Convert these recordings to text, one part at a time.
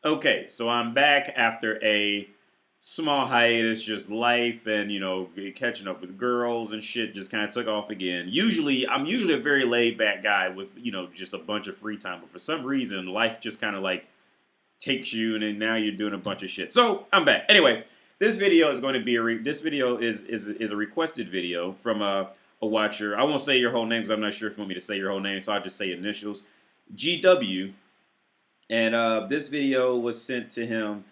Okay, so I'm back after a small hiatus, just life and catching up with girls and shit. Just kind of took off again. I'm usually a very laid back guy with just a bunch of free time, but for some reason, life just kind of like takes you, and then now you're doing a bunch of shit. So I'm back. Anyway, this video is going to be this video is a requested video from a watcher. I won't say your whole name because I'm not sure if you want me to say your whole name, so I'll just say initials. GW. And this video was sent to him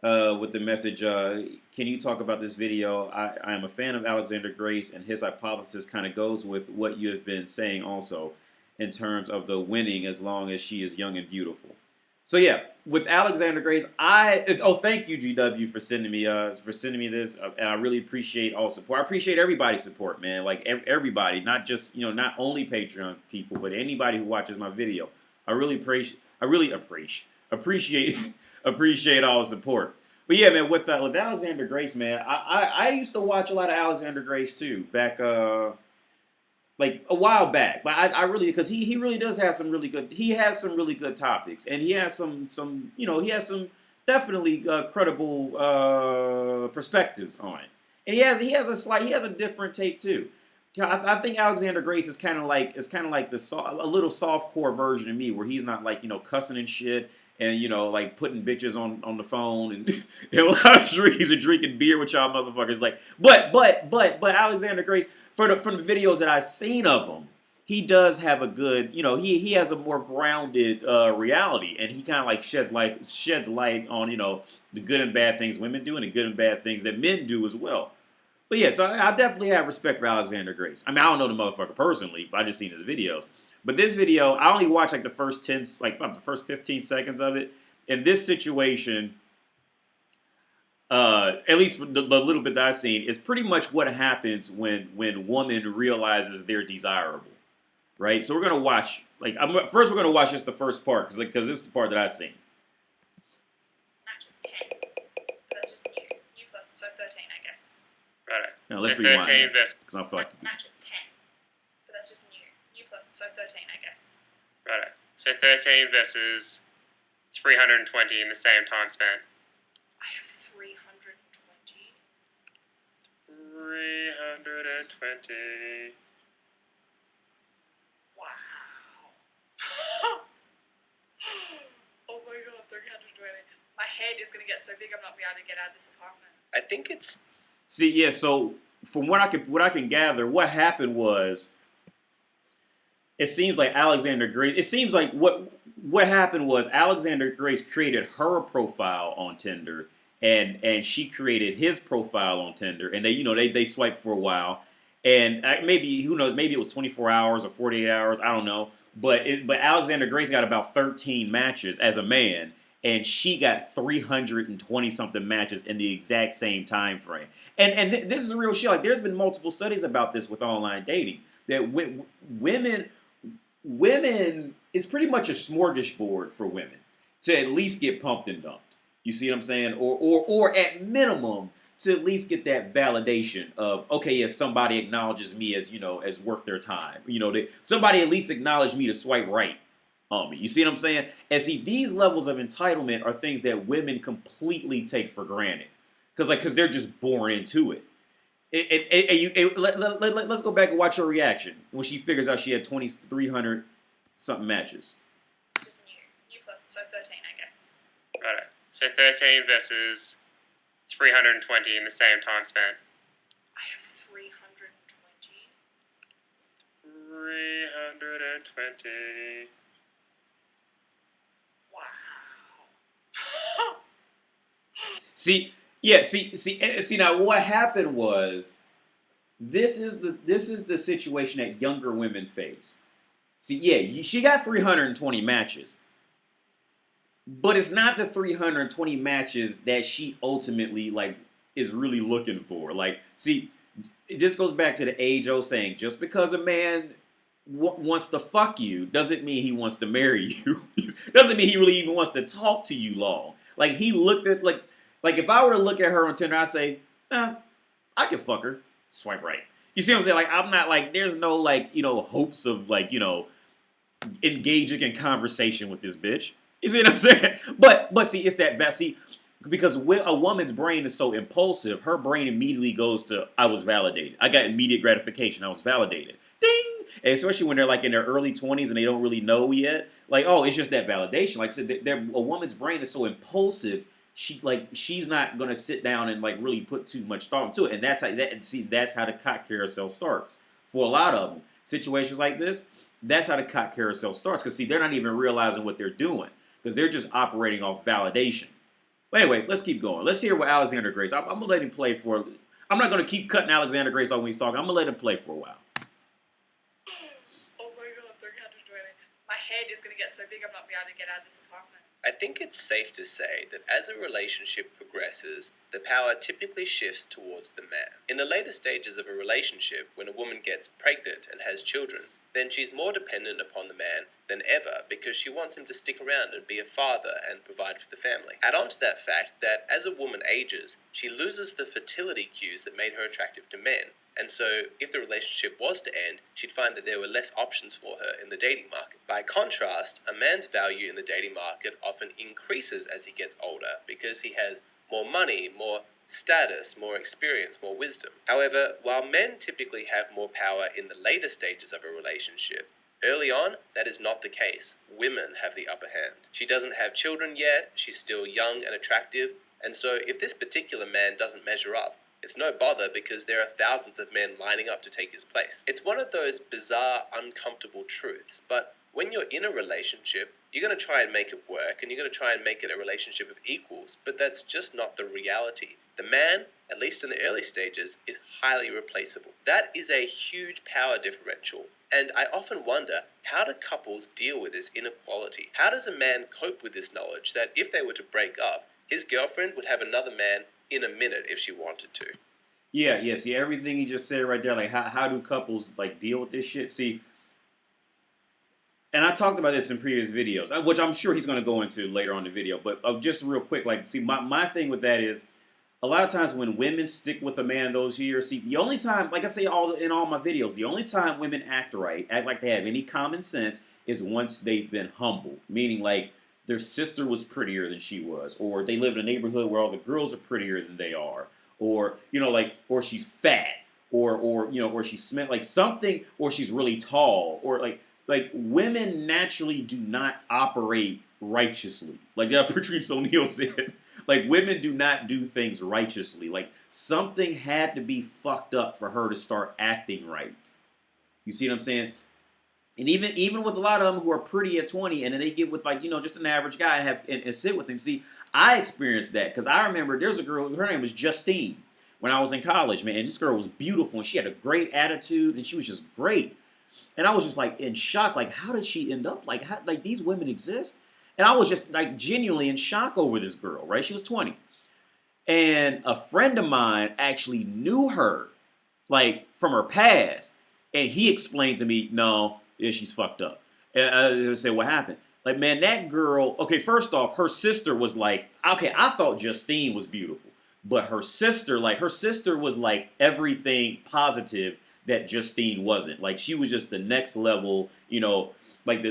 with the message, can you talk about this video? I am a fan of Alexander Grace, and his hypothesis kind of goes with what you have been saying also in terms of the winning as long as she is young and beautiful. So yeah, with Alexander Grace, thank you GW for sending me this, and I really appreciate all support. I appreciate everybody's support, man. Like everybody, not just not only Patreon people, but anybody who watches my video. I really appreciate appreciate all the support. But yeah, man, with Alexander Grace, man, I used to watch a lot of Alexander Grace too, back like a while back. But I really, because he really does have some really good, he has some really good topics, and he has some he has some definitely credible perspectives on it. And he has a different take too. I think Alexander Grace is kind of like a little soft core version of me, where he's not like cussing and shit, and like putting bitches on the phone and in a lot of streams and drinking beer with y'all motherfuckers. Like, but Alexander Grace, from the videos that I've seen of him, he does have a good, he has a more grounded reality, and he kind of like sheds light on the good and bad things women do and the good and bad things that men do as well. But yeah, so I definitely have respect for Alexander Grace. I mean, I don't know the motherfucker personally, but I just seen his videos. But this video, I only watched like the first 10, like about the first 15 seconds of it. In this situation, at least the little bit that I've seen, is pretty much what happens when woman realizes they're desirable, right? So we're gonna watch, like, first we're gonna watch just the first part, because this is the part that I've seen. Match is 10, but that's just new plus, so 13, I guess. Right. Now, So let's rewind 13 versus. because I feel like Match is 10, but that's just new plus, so 13, I guess. Right. So 13 versus 320 in the same time span. I have 320. 320. Wow. Oh my god, 320. My head is gonna get so big I'm not gonna be able to get out of this apartment. I think it's. See, yeah. So from what I can gather, what happened was, it seems like Alexander Grace. It seems like what happened was Alexander Grace created her profile on Tinder, and she created his profile on Tinder, and they swiped for a while, and maybe, who knows, maybe it was 24 hours or 48 hours, I don't know, but Alexander Grace got about 13 matches as a man, and she got 320 something matches in the exact same time frame. And this is real shit. Like, there's been multiple studies about this with online dating, that women is pretty much a smorgasbord for women to at least get pumped and dumped. You see what I'm saying? Or at minimum to at least get that validation of, okay, yes, somebody acknowledges me as as worth their time. Somebody at least acknowledged me to swipe right on me. You see what I'm saying? And see, these levels of entitlement are things that women completely take for granted, because they're just born into it. Let's go back and watch her reaction when she figures out she had 2,300 something matches. Just new plus, so 13, I guess. Right. So 13 versus 320 in the same time span. I have 320. 320. Wow. See, now what happened was, this is the situation that younger women face. See, yeah, she got 320 matches, but it's not the 320 matches that she ultimately is really looking for. Like, see, it just goes back to the age-old saying: just because a man wants to fuck you doesn't mean he wants to marry you. Doesn't mean he really even wants to talk to you long. Like, he looked at like if I were to look at her on Tinder, I'd say, I can fuck her. Swipe right. You see what I'm saying? Like, I'm not like, there's no hopes of engaging in conversation with this bitch. You see what I'm saying? But see, it's that see, because a woman's brain is so impulsive, her brain immediately goes to I was validated. I got immediate gratification. I was validated. Ding! And especially when they're like in their early 20s and they don't really know yet. Like, oh, it's just that validation. Like I said, a woman's brain is so impulsive. She's not gonna sit down and like really put too much thought into it. And that's how the cock carousel starts for a lot of them. Situations like this, that's how the cock carousel starts. Because see, they're not even realizing what they're doing because they're just operating off validation. But anyway, let's keep going. Let's hear what Alexander Grace. I'm gonna let him play for. I'm not gonna keep cutting Alexander Grace off when he's talking. I'm gonna let him play for a while. Oh my god, 320. My head is gonna get so big I'm not gonna be able to get out of this apartment. I think it's safe to say that as a relationship progresses, the power typically shifts towards the man. In the later stages of a relationship, when a woman gets pregnant and has children, then she's more dependent upon the man than ever because she wants him to stick around and be a father and provide for the family. Add on to that fact that as a woman ages, she loses the fertility cues that made her attractive to men. And so, if the relationship was to end, she'd find that there were less options for her in the dating market. By contrast, a man's value in the dating market often increases as he gets older because he has more money, more status, more experience, more wisdom. However, while men typically have more power in the later stages of a relationship, early on, that is not the case. Women have the upper hand. She doesn't have children yet, she's still young and attractive, and so if this particular man doesn't measure up, it's no bother because there are thousands of men lining up to take his place. It's one of those bizarre, uncomfortable truths, but when you're in a relationship, you're going to try and make it work, and you're going to try and make it a relationship of equals, but that's just not the reality. The man, at least in the early stages, is highly replaceable. That is a huge power differential, and I often wonder, how do couples deal with this inequality? How does a man cope with this knowledge that if they were to break up, his girlfriend would have another man in a minute if she wanted to? Yeah. See, everything he just said right there, like how do couples like deal with this shit? See, and I talked about this in previous videos, which I'm sure he's going to go into later on in the video. But just real quick, like, see, my thing with that is, a lot of times when women stick with a man those years, see, the only time, like I say in all my videos, the only time women act right, act like they have any common sense, is once they've been humbled. Meaning, like, their sister was prettier than she was, or they live in a neighborhood where all the girls are prettier than they are, or, you know, like, or she's fat, or you know, or she smelled like something, or she's really tall, or like women naturally do not operate righteously. Like Patrice O'Neal said, like women do not do things righteously. Like something had to be fucked up for her to start acting right. You see what I'm saying? And even with a lot of them who are pretty at 20, and then they get with like, you know, just an average guy and sit with him. See, I experienced that because I remember there's a girl, her name was Justine, when I was in college, man. And this girl was beautiful and she had a great attitude and she was just great. And I was just like in shock, like how did she end up like these women exist? And I was just like genuinely in shock over this girl, right? She was 20. And a friend of mine actually knew her like from her past. And he explained to me, no, yeah, she's fucked up. And I said, what happened? Like, man, that girl, okay, first off, her sister was like, okay, I thought Justine was beautiful. But her sister was like everything positive that Justine wasn't. Like she was just the next level, you know, like the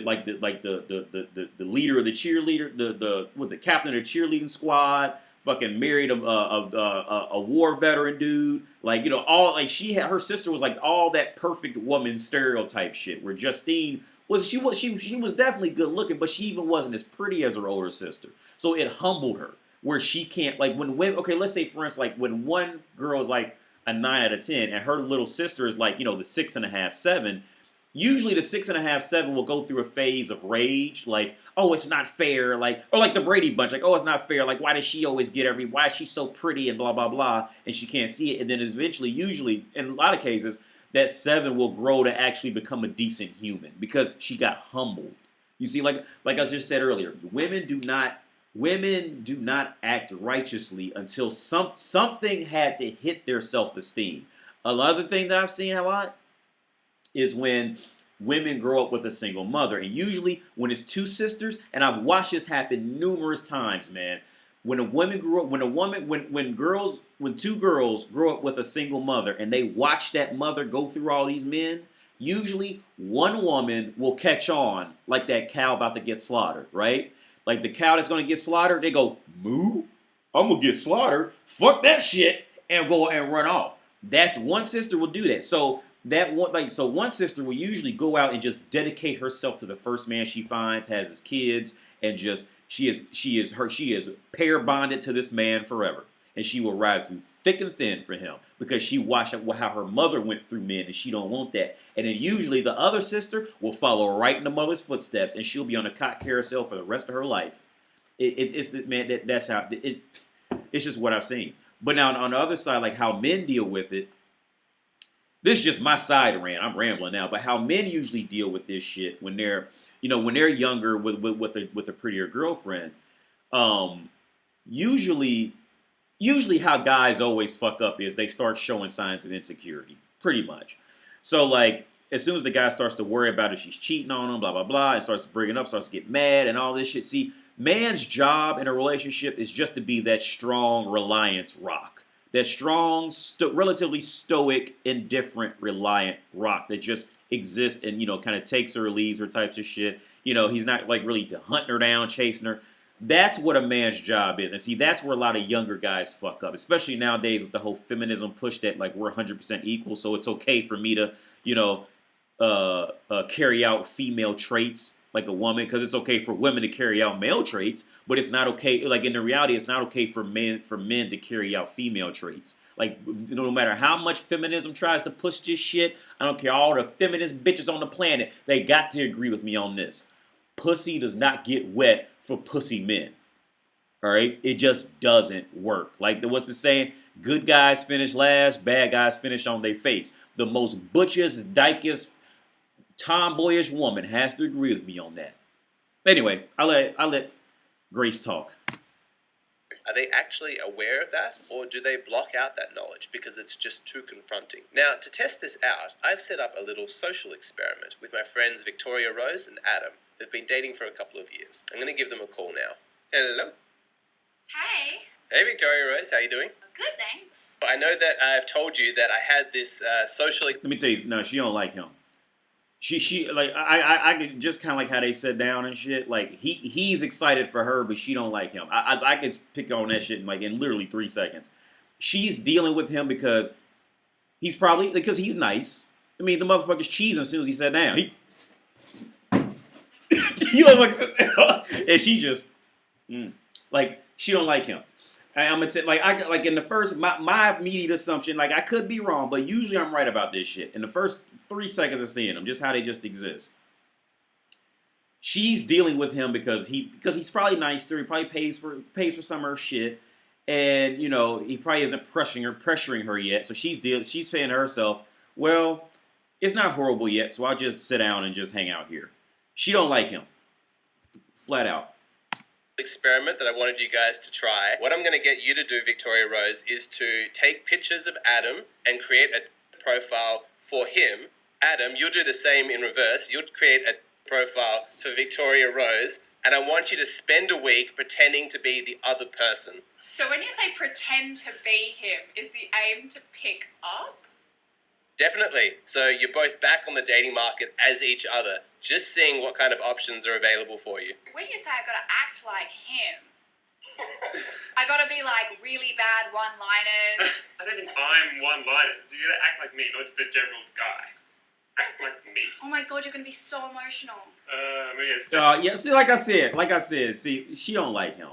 leader of the cheerleader, the captain of the cheerleading squad, fucking married a war veteran dude, like, you know, all like her sister was like all that perfect woman stereotype shit. Where Justine was she was definitely good looking, but she even wasn't as pretty as her older sister. So it humbled her where she can't like when women. Okay, let's say for instance, like when one girl is like a 9 out of 10, and her little sister is like, you know, the 6.5, 7. Usually the 6.5, 7 will go through a phase of rage, like, oh, it's not fair, like, or like the Brady Bunch, like, oh, it's not fair, like, why does she always get why is she so pretty and blah, blah, blah, and she can't see it, and then eventually, usually, in a lot of cases, that 7 will grow to actually become a decent human, because she got humbled. You see, like I just said earlier, women do not act righteously until something had to hit their self-esteem. Another thing that I've seen a lot is when women grow up with a single mother. And usually when it's two sisters, and I've watched this happen numerous times, man. When two girls grow up with a single mother and they watch that mother go through all these men, usually one woman will catch on like that cow about to get slaughtered, right? Like the cow that's gonna get slaughtered, they go, moo, I'm gonna get slaughtered. Fuck that shit, and go and run off. That's one sister will do that. So that one, like, so one sister will usually go out and just dedicate herself to the first man she finds, has his kids, and just she is pair bonded to this man forever. And she will ride through thick and thin for him because she watched how her mother went through men, and she don't want that. And then usually the other sister will follow right in the mother's footsteps, and she'll be on a cot carousel for the rest of her life. Man, that's how it's just what I've seen. But now on the other side, like how men deal with it. This is just my side rant. I'm rambling now, but how men usually deal with this shit when they're, when they're younger with a prettier girlfriend. Usually how guys always fuck up is they start showing signs of insecurity, pretty much. So like as soon as the guy starts to worry about if she's cheating on him, blah blah blah, and starts bringing up, starts to get mad and all this shit. See, man's job in a relationship is just to be that strong reliance rock, that strong, relatively stoic, indifferent, reliant rock that just exists and kind of takes her or leaves her types of shit. He's not like really hunting her down, chasing her. That's what a man's job is. And see, that's where a lot of younger guys fuck up, especially nowadays with the whole feminism push that like we're 100% equal. So it's okay for me to, carry out female traits like a woman, because it's okay for women to carry out male traits, but it's not okay. Like in the reality, it's not okay for men to carry out female traits. Like no matter how much feminism tries to push this shit, I don't care all the feminist bitches on the planet, they got to agree with me on this. Pussy does not get wet for pussy men. All right? It just doesn't work. Like what's the saying? Good guys finish last, bad guys finish on their face. The most butchest, dykest, tomboyish woman has to agree with me on that. Anyway, I'll let Grace talk. Are they actually aware of that, or do they block out that knowledge because it's just too confronting? Now, to test this out, I've set up a little social experiment with my friends Victoria Rose and Adam, who've been dating for a couple of years. I'm going to give them a call now. Hello. Hey. Hey, Victoria Rose, how you doing? Good, thanks. I know that I've told you that I had this social... Let me tell you, no, she don't like him. She like I could just kind of like how they sit down and shit. Like he's excited for her, but she don't like him. I could pick on that shit in literally 3 seconds. She's dealing with him because he's nice. I mean, the motherfucker's cheesing as soon as he sat down. You motherfucker sit down, and she just like she don't like him. I'm gonna like in the first my immediate assumption, like I could be wrong, but usually I'm right about this shit. In the first 3 seconds of seeing them, just how they just exist. She's dealing with him because he's probably nice to her. He probably pays for some of her shit, and he probably isn't pressuring her yet. So she's saying to herself, well, it's not horrible yet, so I'll just sit down and just hang out here. She don't like him, flat out. Experiment that I wanted you guys to try. What I'm going to get you to do, Victoria Rose, is to take pictures of Adam and create a profile for him. Adam, you'll do the same in reverse. You'll create a profile for Victoria Rose, and I want you to spend a week pretending to be the other person. So when you say pretend to be him, is the aim to pick up? Definitely. So you're both back on the dating market as each other, just seeing what kind of options are available for you. When you say I gotta act like him, I gotta be like really bad one-liners. I don't think I'm one-liners. You gotta act like me, not just a general guy. Act like me. Oh my god, you're gonna be so emotional. Yeah. See, like I said, see, she don't like him.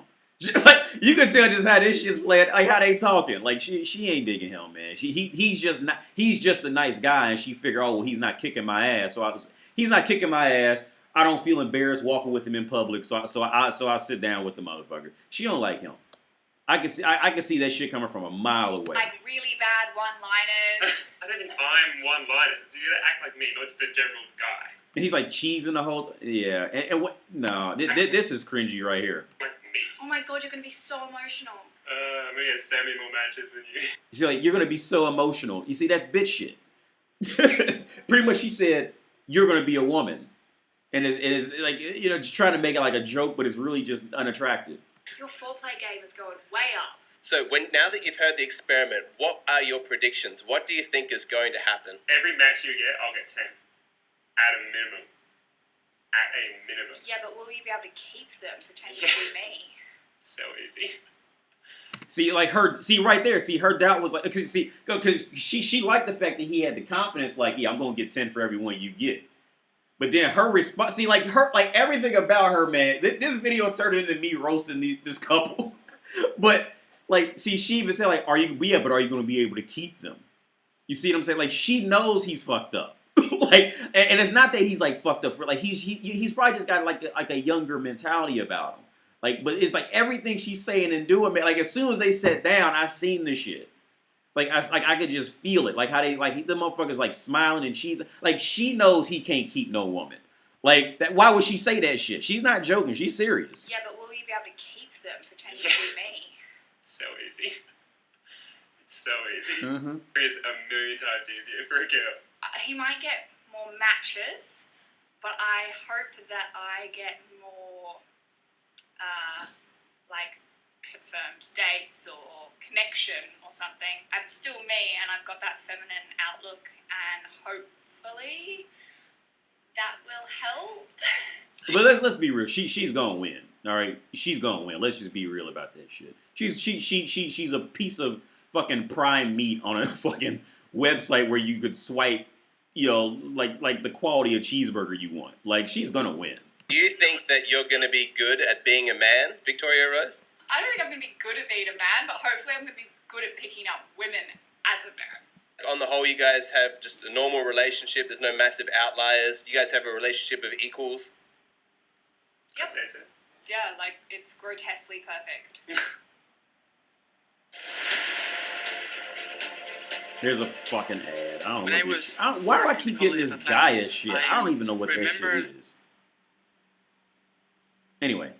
Like you can tell just how this shit's playing, like how they talking. Like she ain't digging him, man. He's just a nice guy, and she figure, oh well, he's not kicking my ass, he's not kicking my ass. I don't feel embarrassed walking with him in public, so I sit down with the motherfucker. She don't like him. I can see that shit coming from a mile away. Like really bad one-liners. I don't think I'm one-liners. You gotta act like me, not just a general guy. And he's like cheesing the whole yeah. And what? No, this is cringy right here. Like me. Oh my god, you're gonna be so emotional. I'm gonna get so many more matches than you. See, like you're gonna be so emotional. You see, that's bitch shit. Pretty much, she said you're gonna be a woman, and it's like just trying to make it like a joke, but it's really just unattractive. Your foreplay game is going way up. So now that you've heard the experiment, what are your predictions? What do you think is going to happen? Every match you get, I'll get 10. At a minimum. at a minimum. Yeah, but will you be able to keep them pretending to Yes. be me? So easy. See, like right there. See, her doubt was like, because she liked the fact that he had the confidence, like, yeah, I'm gonna get 10 for every one you get. But then her response, see, like everything about her, man. This video is turned into me roasting this couple. But like, see, she even said like, but are you gonna be able to keep them? You see what I'm saying? Like, she knows he's fucked up. Like, and it's not that he's like fucked up for like he's probably just got like a younger mentality about him. Like, but it's like everything she's saying and doing, man. Like, as soon as they sat down, I seen this shit. Like, I could just feel it. Like how they the motherfuckers like smiling and cheesing. Like, she knows he can't keep no woman. Like that. Why would she say that shit? She's not joking. She's serious. Yeah, but will you be able to keep them pretending Yes. to be me? So easy. It's so easy. Mm-hmm. It is a million times easier for a girl. He might get more matches, but I hope that I get more, like, confirmed dates or connection or something. I'm still me, and I've got that feminine outlook, and hopefully that will help. But let's be real. She's gonna win. All right, she's gonna win. Let's just be real about that shit. She's a piece of fucking prime meat on a fucking website where you could swipe, you know, like the quality of cheeseburger you want. Like, she's gonna win. Do you think that you're going to be good at being a man, Victoria Rose? I don't think I'm going to be good at being a man, but hopefully I'm going to be good at picking up women as a man. On the whole, you guys have just a normal relationship. There's no massive outliers. You guys have a relationship of equals. Yep. That's it. Yeah, like, it's grotesquely perfect. Here's a fucking ad. I don't When know. I was Why do I keep getting working this in Gaia Atlantis, shit? I I don't even know what that remember- shit is. Anyway.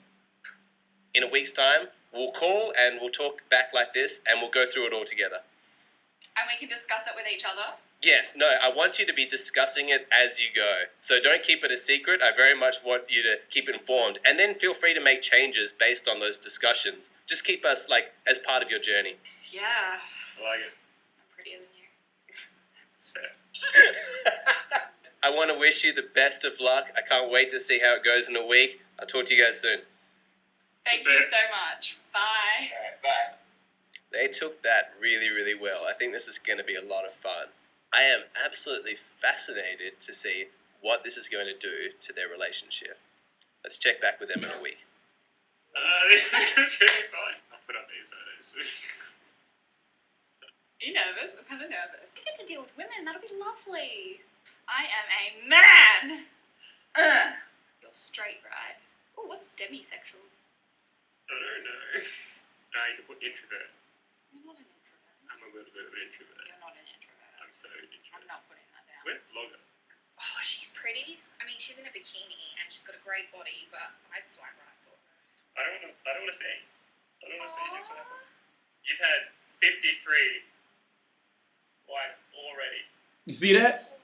In a week's time, we'll call and we'll talk back like this and we'll go through it all together. And we can discuss it with each other. Yes, no, I want you to be discussing it as you go. So don't keep it a secret. I very much want you to keep informed. And then feel free to make changes based on those discussions. Just keep us, like, as part of your journey. Yeah. I like it. I'm prettier than you. It's fair. I want to wish you the best of luck. I can't wait to see how it goes in a week. I'll talk to you guys soon. Thank That's you it. so much. Bye. Alright, bye. They took that really, really well. I think this is going to be a lot of fun. I am absolutely fascinated to see what this is going to do to their relationship. Let's check back with them in a week. This is really fun. I'll put up these photos. Are you nervous? I'm kind of nervous. I get to deal with women. That'll be lovely. I am a man. You're straight, right? Oh, what's demisexual? I don't know. You can put introvert. You're not an introvert. I'm a little bit of an introvert. You're not an introvert. I'm so I'm introvert. not putting that down. Where's Vlogger? Oh, she's pretty. I mean, she's in a bikini and she's got a great body, but I'd swipe right for her. I don't want to see. I don't want to see this one. Aw. You've had 53 wives already. You see that?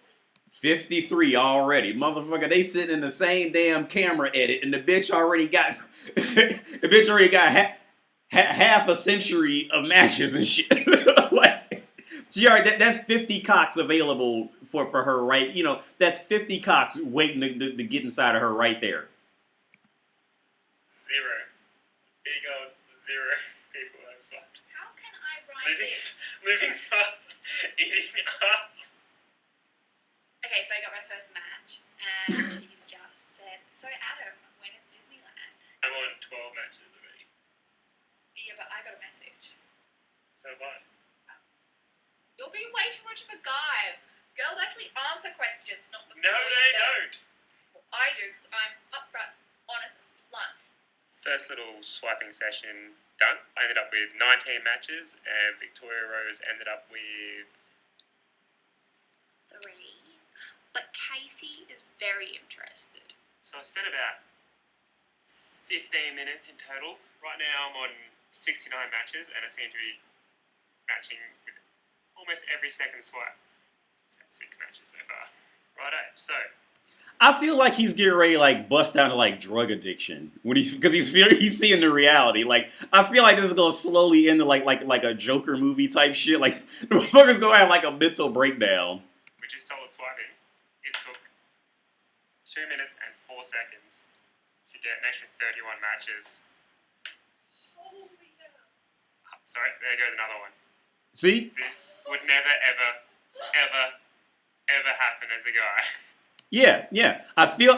53 already. Motherfucker, they sitting in the same damn camera edit and the bitch already got half a century of matches and shit. Like, she already, that's 50 cocks available for her, right? You know, that's 50 cocks waiting to get inside of her right there. 0. Big old 0 people I've swapped. How can I write Living, this? living fast, eating ass. Okay, so I got my first match, and she's just said, "So Adam, when is Disneyland?" I'm on 12 matches already. Yeah, but I got a message. So what? You're being way too much of a guy. Girls actually answer questions, not the No, they don't. Well, I do, because I'm upfront, honest, and blunt. First little swiping session done. I ended up with 19 matches, and Victoria Rose ended up with 3. But Casey is very interested. So I spent about 15 minutes in total. Right now I'm on 69 matches and I seem to be matching with almost every second swipe. So 6 matches so far. Righto, so I feel like he's getting ready to like bust down to like drug addiction when because he's seeing the reality. Like, I feel like this is gonna slowly end to like a Joker movie type shit. Like, the motherfucker's gonna have like a mental breakdown. we just started swiping. It took 2 minutes and 4 seconds to get an extra 31 matches. Holy hell. Sorry, there goes another one. See? This would never, ever, ever, ever happen as a guy. Yeah. I feel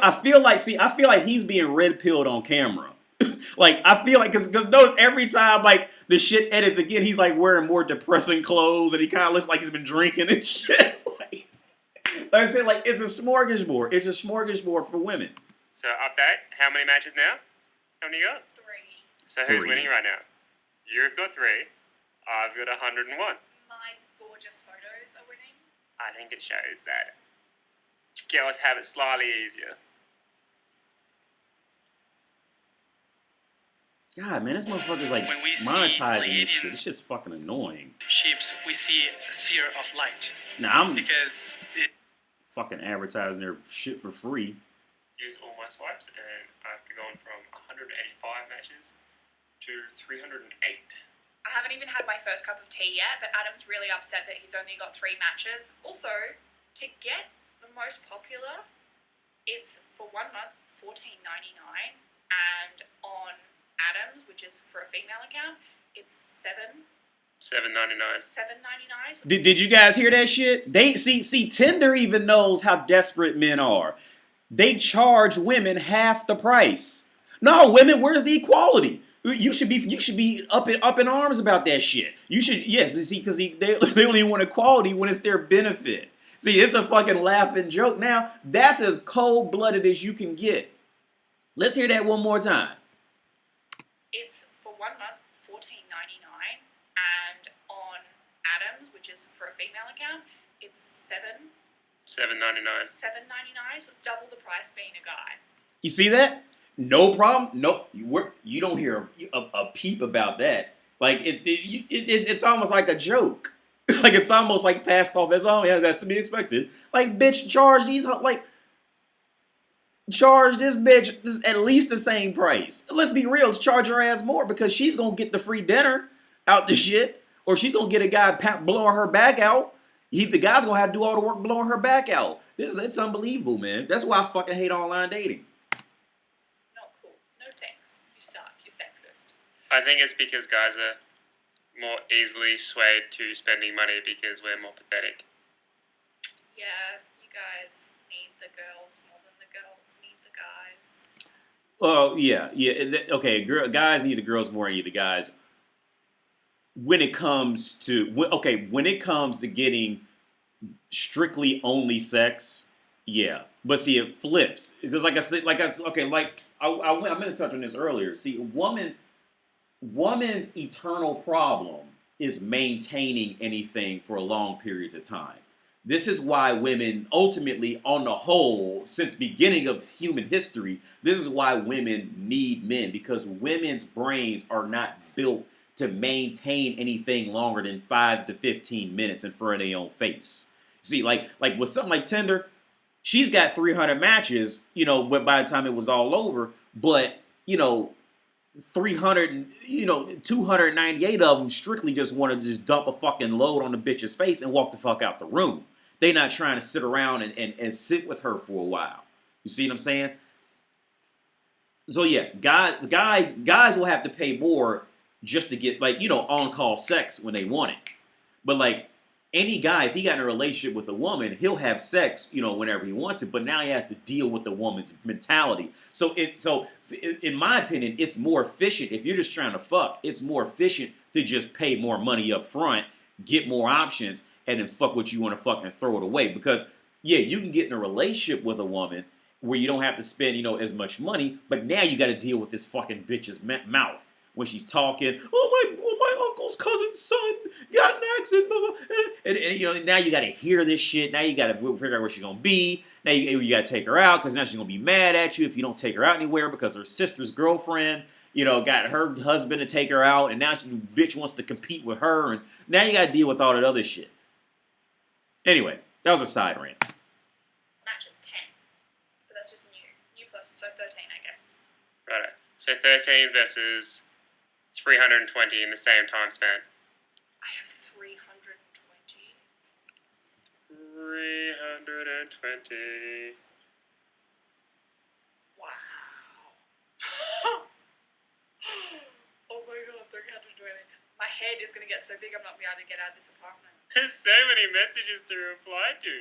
like he's being red pilled on camera. Like, I feel like, because notice every time, like, the shit edits again, he's, like, wearing more depressing clothes, and he kind of looks like he's been drinking and shit. Like I said, like, it's a smorgasbord. It's a smorgasbord for women. So, update, how many matches now? How many you got? 3. So, who's 3. winning right now? You've got 3. I've got 101. My gorgeous photos are winning. I think it shows that girls have it slightly easier. God, man, this motherfucker's, like, When we see monetizing this shit. Pleiadian This shit's fucking annoying. ships, we see a sphere of light Now, I'm because it fucking advertising their shit for free. Use all my swipes, and I've gone from 185 matches to 308. I haven't even had my first cup of tea yet, but Adam's really upset that he's only got 3 matches. Also, to get the most popular, it's for 1 month, $14.99, and on Adam's, which is for a female account, it's $7.99. $7.99. Did you guys hear that shit? They see Tinder even knows how desperate men are. They charge women half the price. No, women, where's the equality? You should be up in arms about that shit. You should, see, because they only want equality when it's their benefit. See, it's a fucking laughing joke now. That's as cold-blooded as you can get. Let's hear that one more time. It's for 1 month, $14.99, and on Adam's, which is for a female account, it's $7.99. $7.99, so it's double the price being a guy. You see that? No problem. No, you don't hear a peep about that. Like it's almost like a joke. Like it's almost like passed off as that's to be expected. Like bitch, charge this bitch at least the same price. Let's be real, charge her ass more because she's gonna get the free dinner out the shit, or she's gonna get a guy blowing her back out. The guy's gonna have to do all the work blowing her back out. It's unbelievable, man. That's why I fucking hate online dating. Not cool. No thanks. You suck. You're sexist. I think it's because guys are more easily swayed to spending money because we're more pathetic. Yeah, you guys need the girls more than the girls need the guys. Oh yeah. Okay, guys need the girls more than you the guys. When it comes to getting strictly only sex, yeah. But see, it flips because, I'm going to touch on this earlier. See, woman's eternal problem is maintaining anything for long periods of time. This is why women ultimately, on the whole, since beginning of human history, this is why women need men, because women's brains are not built to maintain anything longer than 5 to 15 minutes in front of their own face. See, like with something like Tinder, she's got 300 matches, but by the time it was all over, but 298 of them strictly just want to just dump a fucking load on the bitch's face and walk the fuck out the room. They not trying to sit around and sit with her for a while. You see what I'm saying? So yeah, guys will have to pay more just to get on-call sex when they want it. But any guy, if he got in a relationship with a woman, he'll have sex, whenever he wants it. But now he has to deal with the woman's mentality. So in my opinion, it's more efficient if you're just trying to fuck. It's more efficient to just pay more money up front, get more options, and then fuck what you want to fuck and throw it away. Because yeah, you can get in a relationship with a woman where you don't have to spend as much money, but now you got to deal with this fucking bitch's mouth. When she's talking, my uncle's cousin's son got an accident, blah, blah, and now you got to hear this shit. Now you got to figure out where she's gonna be. Now you got to take her out because now she's gonna be mad at you if you don't take her out anywhere because her sister's girlfriend, got her husband to take her out, and now the bitch wants to compete with her, and now you got to deal with all that other shit. Anyway, that was a side rant. Match is 10, but that's just new plus, so 13, I guess. Right. So 13 versus 320 in the same time span. I have 320. 320. Wow. Oh my god, 320. My head is gonna get so big I'm not gonna be able to get out of this apartment. There's so many messages to reply to.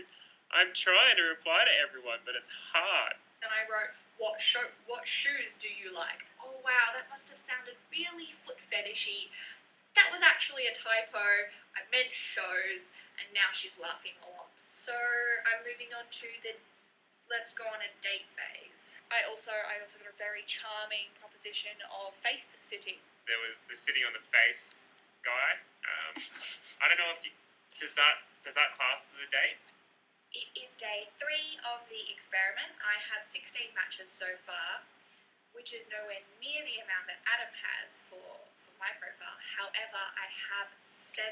I'm trying to reply to everyone, but it's hard. Then I wrote, what shoes do you like? Oh wow, that must have sounded really foot fetishy. That was actually a typo. I meant shows, and now she's laughing a lot. So I'm moving on to the let's go on a date phase. I also got a very charming proposition of face sitting. There was the sitting on the face guy. I don't know if does that class as a date? It is day 3 of the experiment. I have 16 matches so far, which is nowhere near the amount that Adam has for my profile. However, I have 7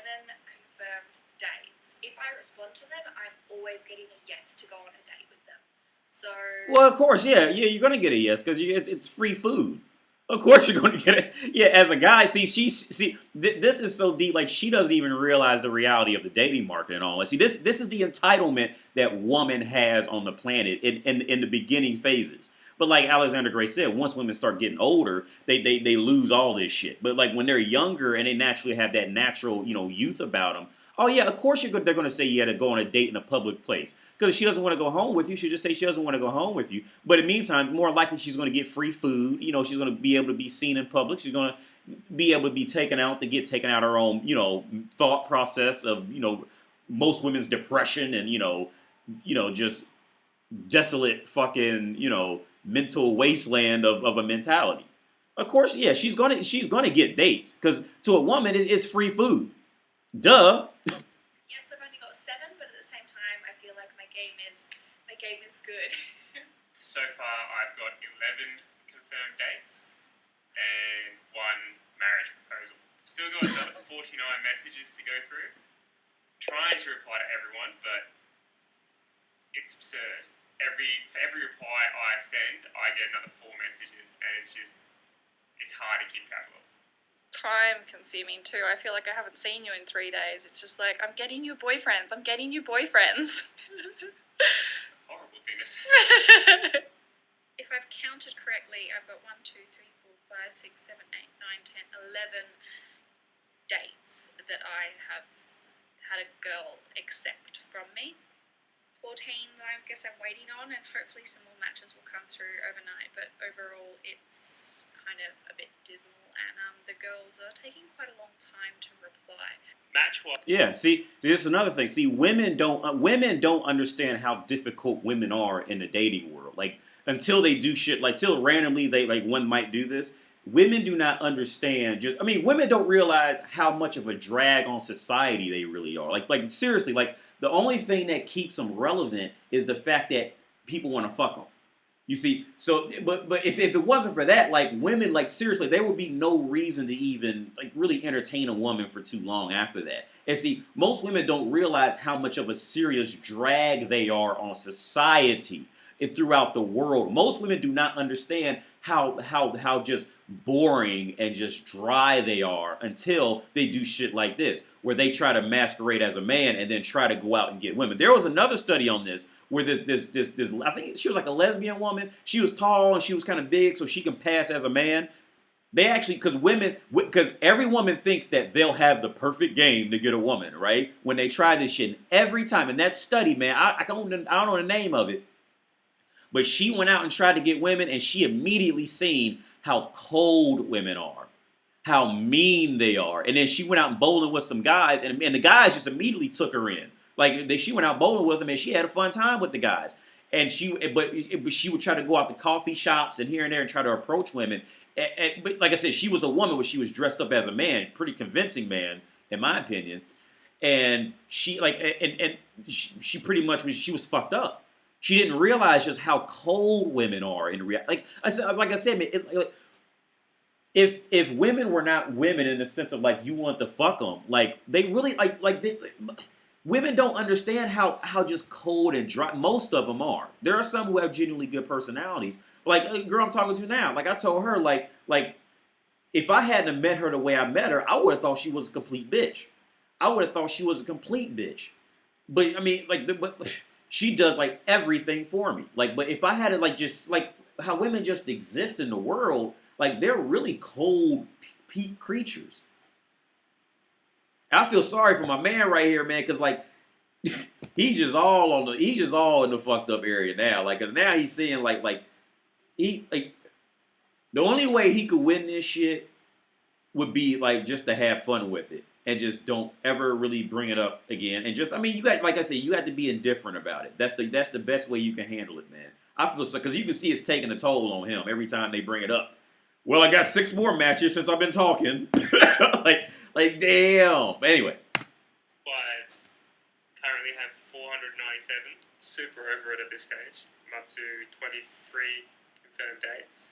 confirmed dates. If I respond to them, I'm always getting a yes to go on a date with them. So Well, of course, yeah, you're gonna get a yes because it's free food. Of course, you're gonna get it. Yeah, as a guy, this is so deep. Like she doesn't even realize the reality of the dating market and all. See, this is the entitlement that woman has on the planet in the beginning phases. But like Alexander Gray said, once women start getting older, they lose all this shit. But like when they're younger and they naturally have that natural youth about them. Oh yeah, of course they're going to say you had to go on a date in a public place. Because if she doesn't want to go home with you, she'll just say she doesn't want to go home with you. But in the meantime, more likely she's going to get free food. She's going to be able to be seen in public. She's going to be able to be taken out her own, thought process of, most women's depression and, just desolate fucking, mental wasteland of a mentality. Of course, yeah, she's gonna get dates. Because to a woman, it's free food. Duh. yes, I've only got 7, but at the same time, I feel like my game is good. So far, I've got 11 confirmed dates and 1 marriage proposal. Still got another 49 messages to go through. Trying to reply to everyone, but it's absurd. For every reply I send, I get another 4 messages, and it's hard to keep track of. Time consuming too. I feel like I haven't seen you in 3 days. It's just like, I'm getting you boyfriends. Horrible thing to say. If I've counted correctly, I've got 1, 2, 3, 4, 5, 6, 7, 8, 9, 10, 11 dates that I have had a girl accept from me. 14 that I guess I'm waiting on, and hopefully some more matches will come through overnight, but overall it's kind of a bit dismal, and the girls are taking quite a long time to reply. Match what? Yeah, see, this is another thing. See, women don't understand how difficult women are in the dating world. Like until they do shit, like till randomly they one might do this. Women do not understand. Women don't realize how much of a drag on society they really are. Like seriously, like the only thing that keeps them relevant is the fact that people want to fuck them. You see, so but if it wasn't for that, like women, like seriously, there would be no reason to even like really entertain a woman for too long after that. And see, most women don't realize how much of a serious drag they are on society and throughout the world. Most women do not understand how just boring and just dry they are until they do shit like this, where they try to masquerade as a man and then try to go out and get women. There was another study on this where this I think she was like a lesbian woman. She was tall and she was kind of big, so she can pass as a man. They actually, because every woman thinks that they'll have the perfect game to get a woman, right? When they try this shit, and every time, and that study, man, I don't know the name of it, but she went out and tried to get women, and she immediately seen how cold women are, how mean they are, and then she went out and bowling with some guys, and the guys just immediately took her in. Like she went out bowling with them, and she had a fun time with the guys. And she would try to go out to coffee shops and here and there and try to approach women. But like I said, she was a woman, but she was dressed up as a man, pretty convincing man, in my opinion. And she she pretty much was fucked up. She didn't realize just how cold women are in reality. Like I said, if women were not women in the sense of like you want to fuck them, like they really women don't understand how just cold and dry most of them are. There are some who have genuinely good personalities. Like a girl I'm talking to now, like I told her, like if I hadn't met her the way I met her, I would have thought she was a complete bitch. But I mean, but she does like everything for me. Like, but if I had it like just like how women just exist in the world. Like they're really cold creatures. I feel sorry for my man right here, man, because like he's just all in the fucked up area now. Like, cause now he's seeing like the only way he could win this shit would be like just to have fun with it and just don't ever really bring it up again. And just, I mean, you got, like I said, you got to be indifferent about it. That's the best way you can handle it, man. I feel so, because you can see it's taking a toll on him every time they bring it up. Well, I got 6 more matches since I've been talking. like damn. Anyway. Wise currently have 497. Super over it at this stage. I'm up to 23 confirmed dates.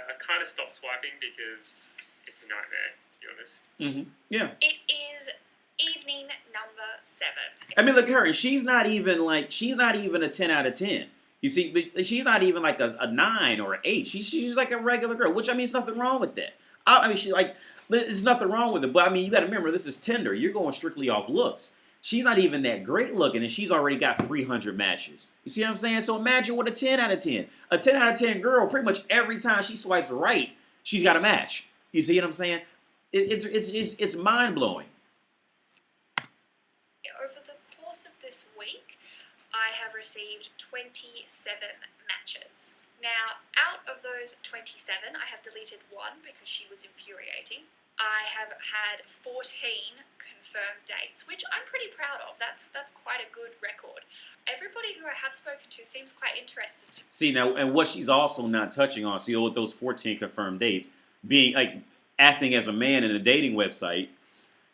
I kind of stopped swiping because it's a nightmare, to be honest. Mm-hmm. Yeah. It is evening number 7. I mean, look at her. She's not even a 10 out of 10. You see, but she's not even like a 9 or an 8. She's like a regular girl, which I mean, there's nothing wrong with that. I mean, she's like, there's nothing wrong with it. But I mean, you got to remember, this is Tinder. You're going strictly off looks. She's not even that great looking, and she's already got 300 matches. You see what I'm saying? So imagine what a 10 out of 10. A 10 out of 10 girl, pretty much every time she swipes right, she's got a match. You see what I'm saying? It's mind blowing. Over the course of this week, I have received 27 matches. Now, out of those 27, I have deleted 1 because she was infuriating. I have had 14 confirmed dates, which I'm pretty proud of. That's quite a good record. Everybody who I have spoken to seems quite interested. See, now, and what she's also not touching on, see, with those 14 confirmed dates, being like acting as a man in a dating website,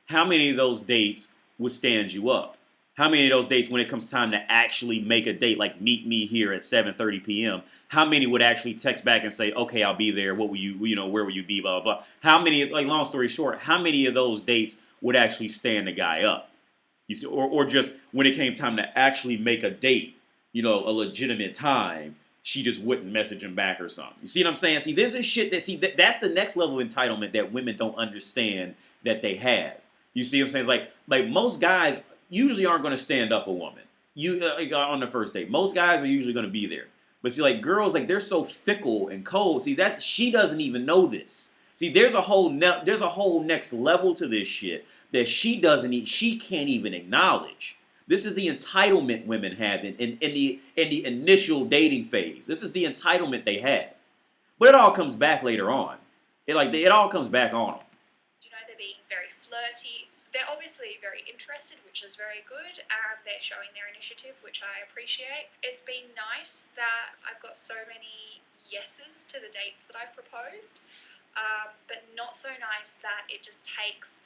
how many of those dates would stand you up? How many of those dates, when it comes time to actually make a date, like meet me here at 7:30 p.m., how many would actually text back and say, okay, I'll be there, what will you, where will you be, blah, blah, blah. How many, like, long story short, how many of those dates would actually stand the guy up? You see, or just when it came time to actually make a date, a legitimate time, she just wouldn't message him back or something. You see what I'm saying? See, this is shit that's the next level of entitlement that women don't understand that they have. You see what I'm saying? It's like most guys usually aren't going to stand up a woman on the first date. Most guys are usually going to be there. But see, like girls, like they're so fickle and cold. See, she doesn't even know this. See, there's a whole next level to this shit that she can't even acknowledge. This is the entitlement women have in the initial dating phase. This is the entitlement they have. But it all comes back later on. It all comes back on them. They're being very flirty. They're obviously very interested, which is very good, and they're showing their initiative, which I appreciate. It's been nice that I've got so many yeses to the dates that I've proposed, but not so nice that it just takes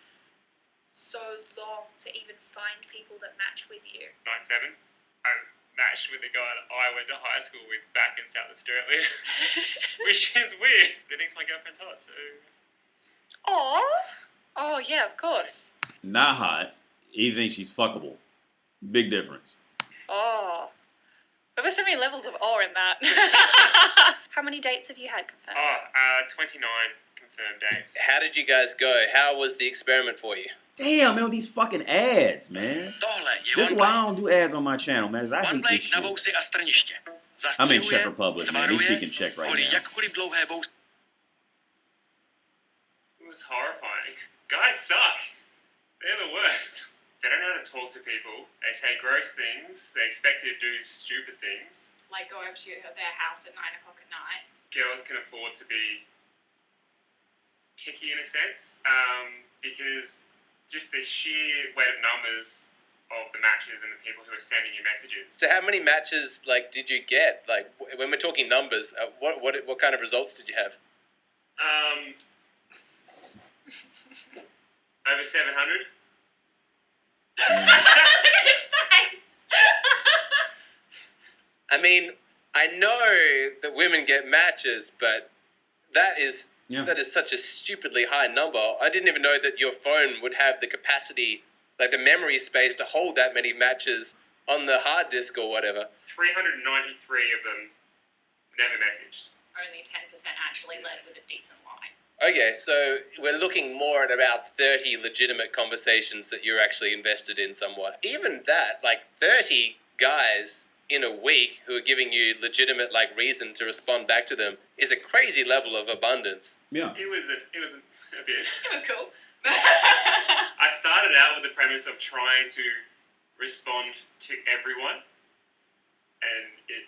so long to even find people that match with you. Night 7. I matched with a guy that I went to high school with back in South Australia, which is weird. But he thinks my girlfriend's hot, so... Aww. Oh, yeah, of course. Not hot. He thinks she's fuckable. Big difference. Oh. There were so many levels of awe in that. How many dates have you had confirmed? 29 confirmed dates. How did you guys go? How was the experiment for you? Damn, man, these fucking ads, man. This is why I don't do ads on my channel, man. I hate this shit. I'm in Czech Republic, man. He's speaking Czech right now. It was horrifying. Guys suck. They're the worst. They don't know how to talk to people. They say gross things. They expect you to do stupid things. Like go over to their house at 9 o'clock at night. Girls can afford to be picky in a sense, because just the sheer weight of numbers of the matches and the people who are sending you messages. So how many matches did you get? Like when we're talking numbers, what kind of results did you have? Over 700. Look at his face. I mean, I know that women get matches, but that is such a stupidly high number. I didn't even know that your phone would have the capacity, like the memory space, to hold that many matches on the hard disk or whatever. 393 of them never messaged. Only 10% actually led with a decent line. Okay, so we're looking more at about 30 legitimate conversations that you're actually invested in somewhat. Even that, like 30 guys in a week who are giving you legitimate like reason to respond back to them is a crazy level of abundance. Yeah. It was a bit. It was cool. I started out with the premise of trying to respond to everyone, and it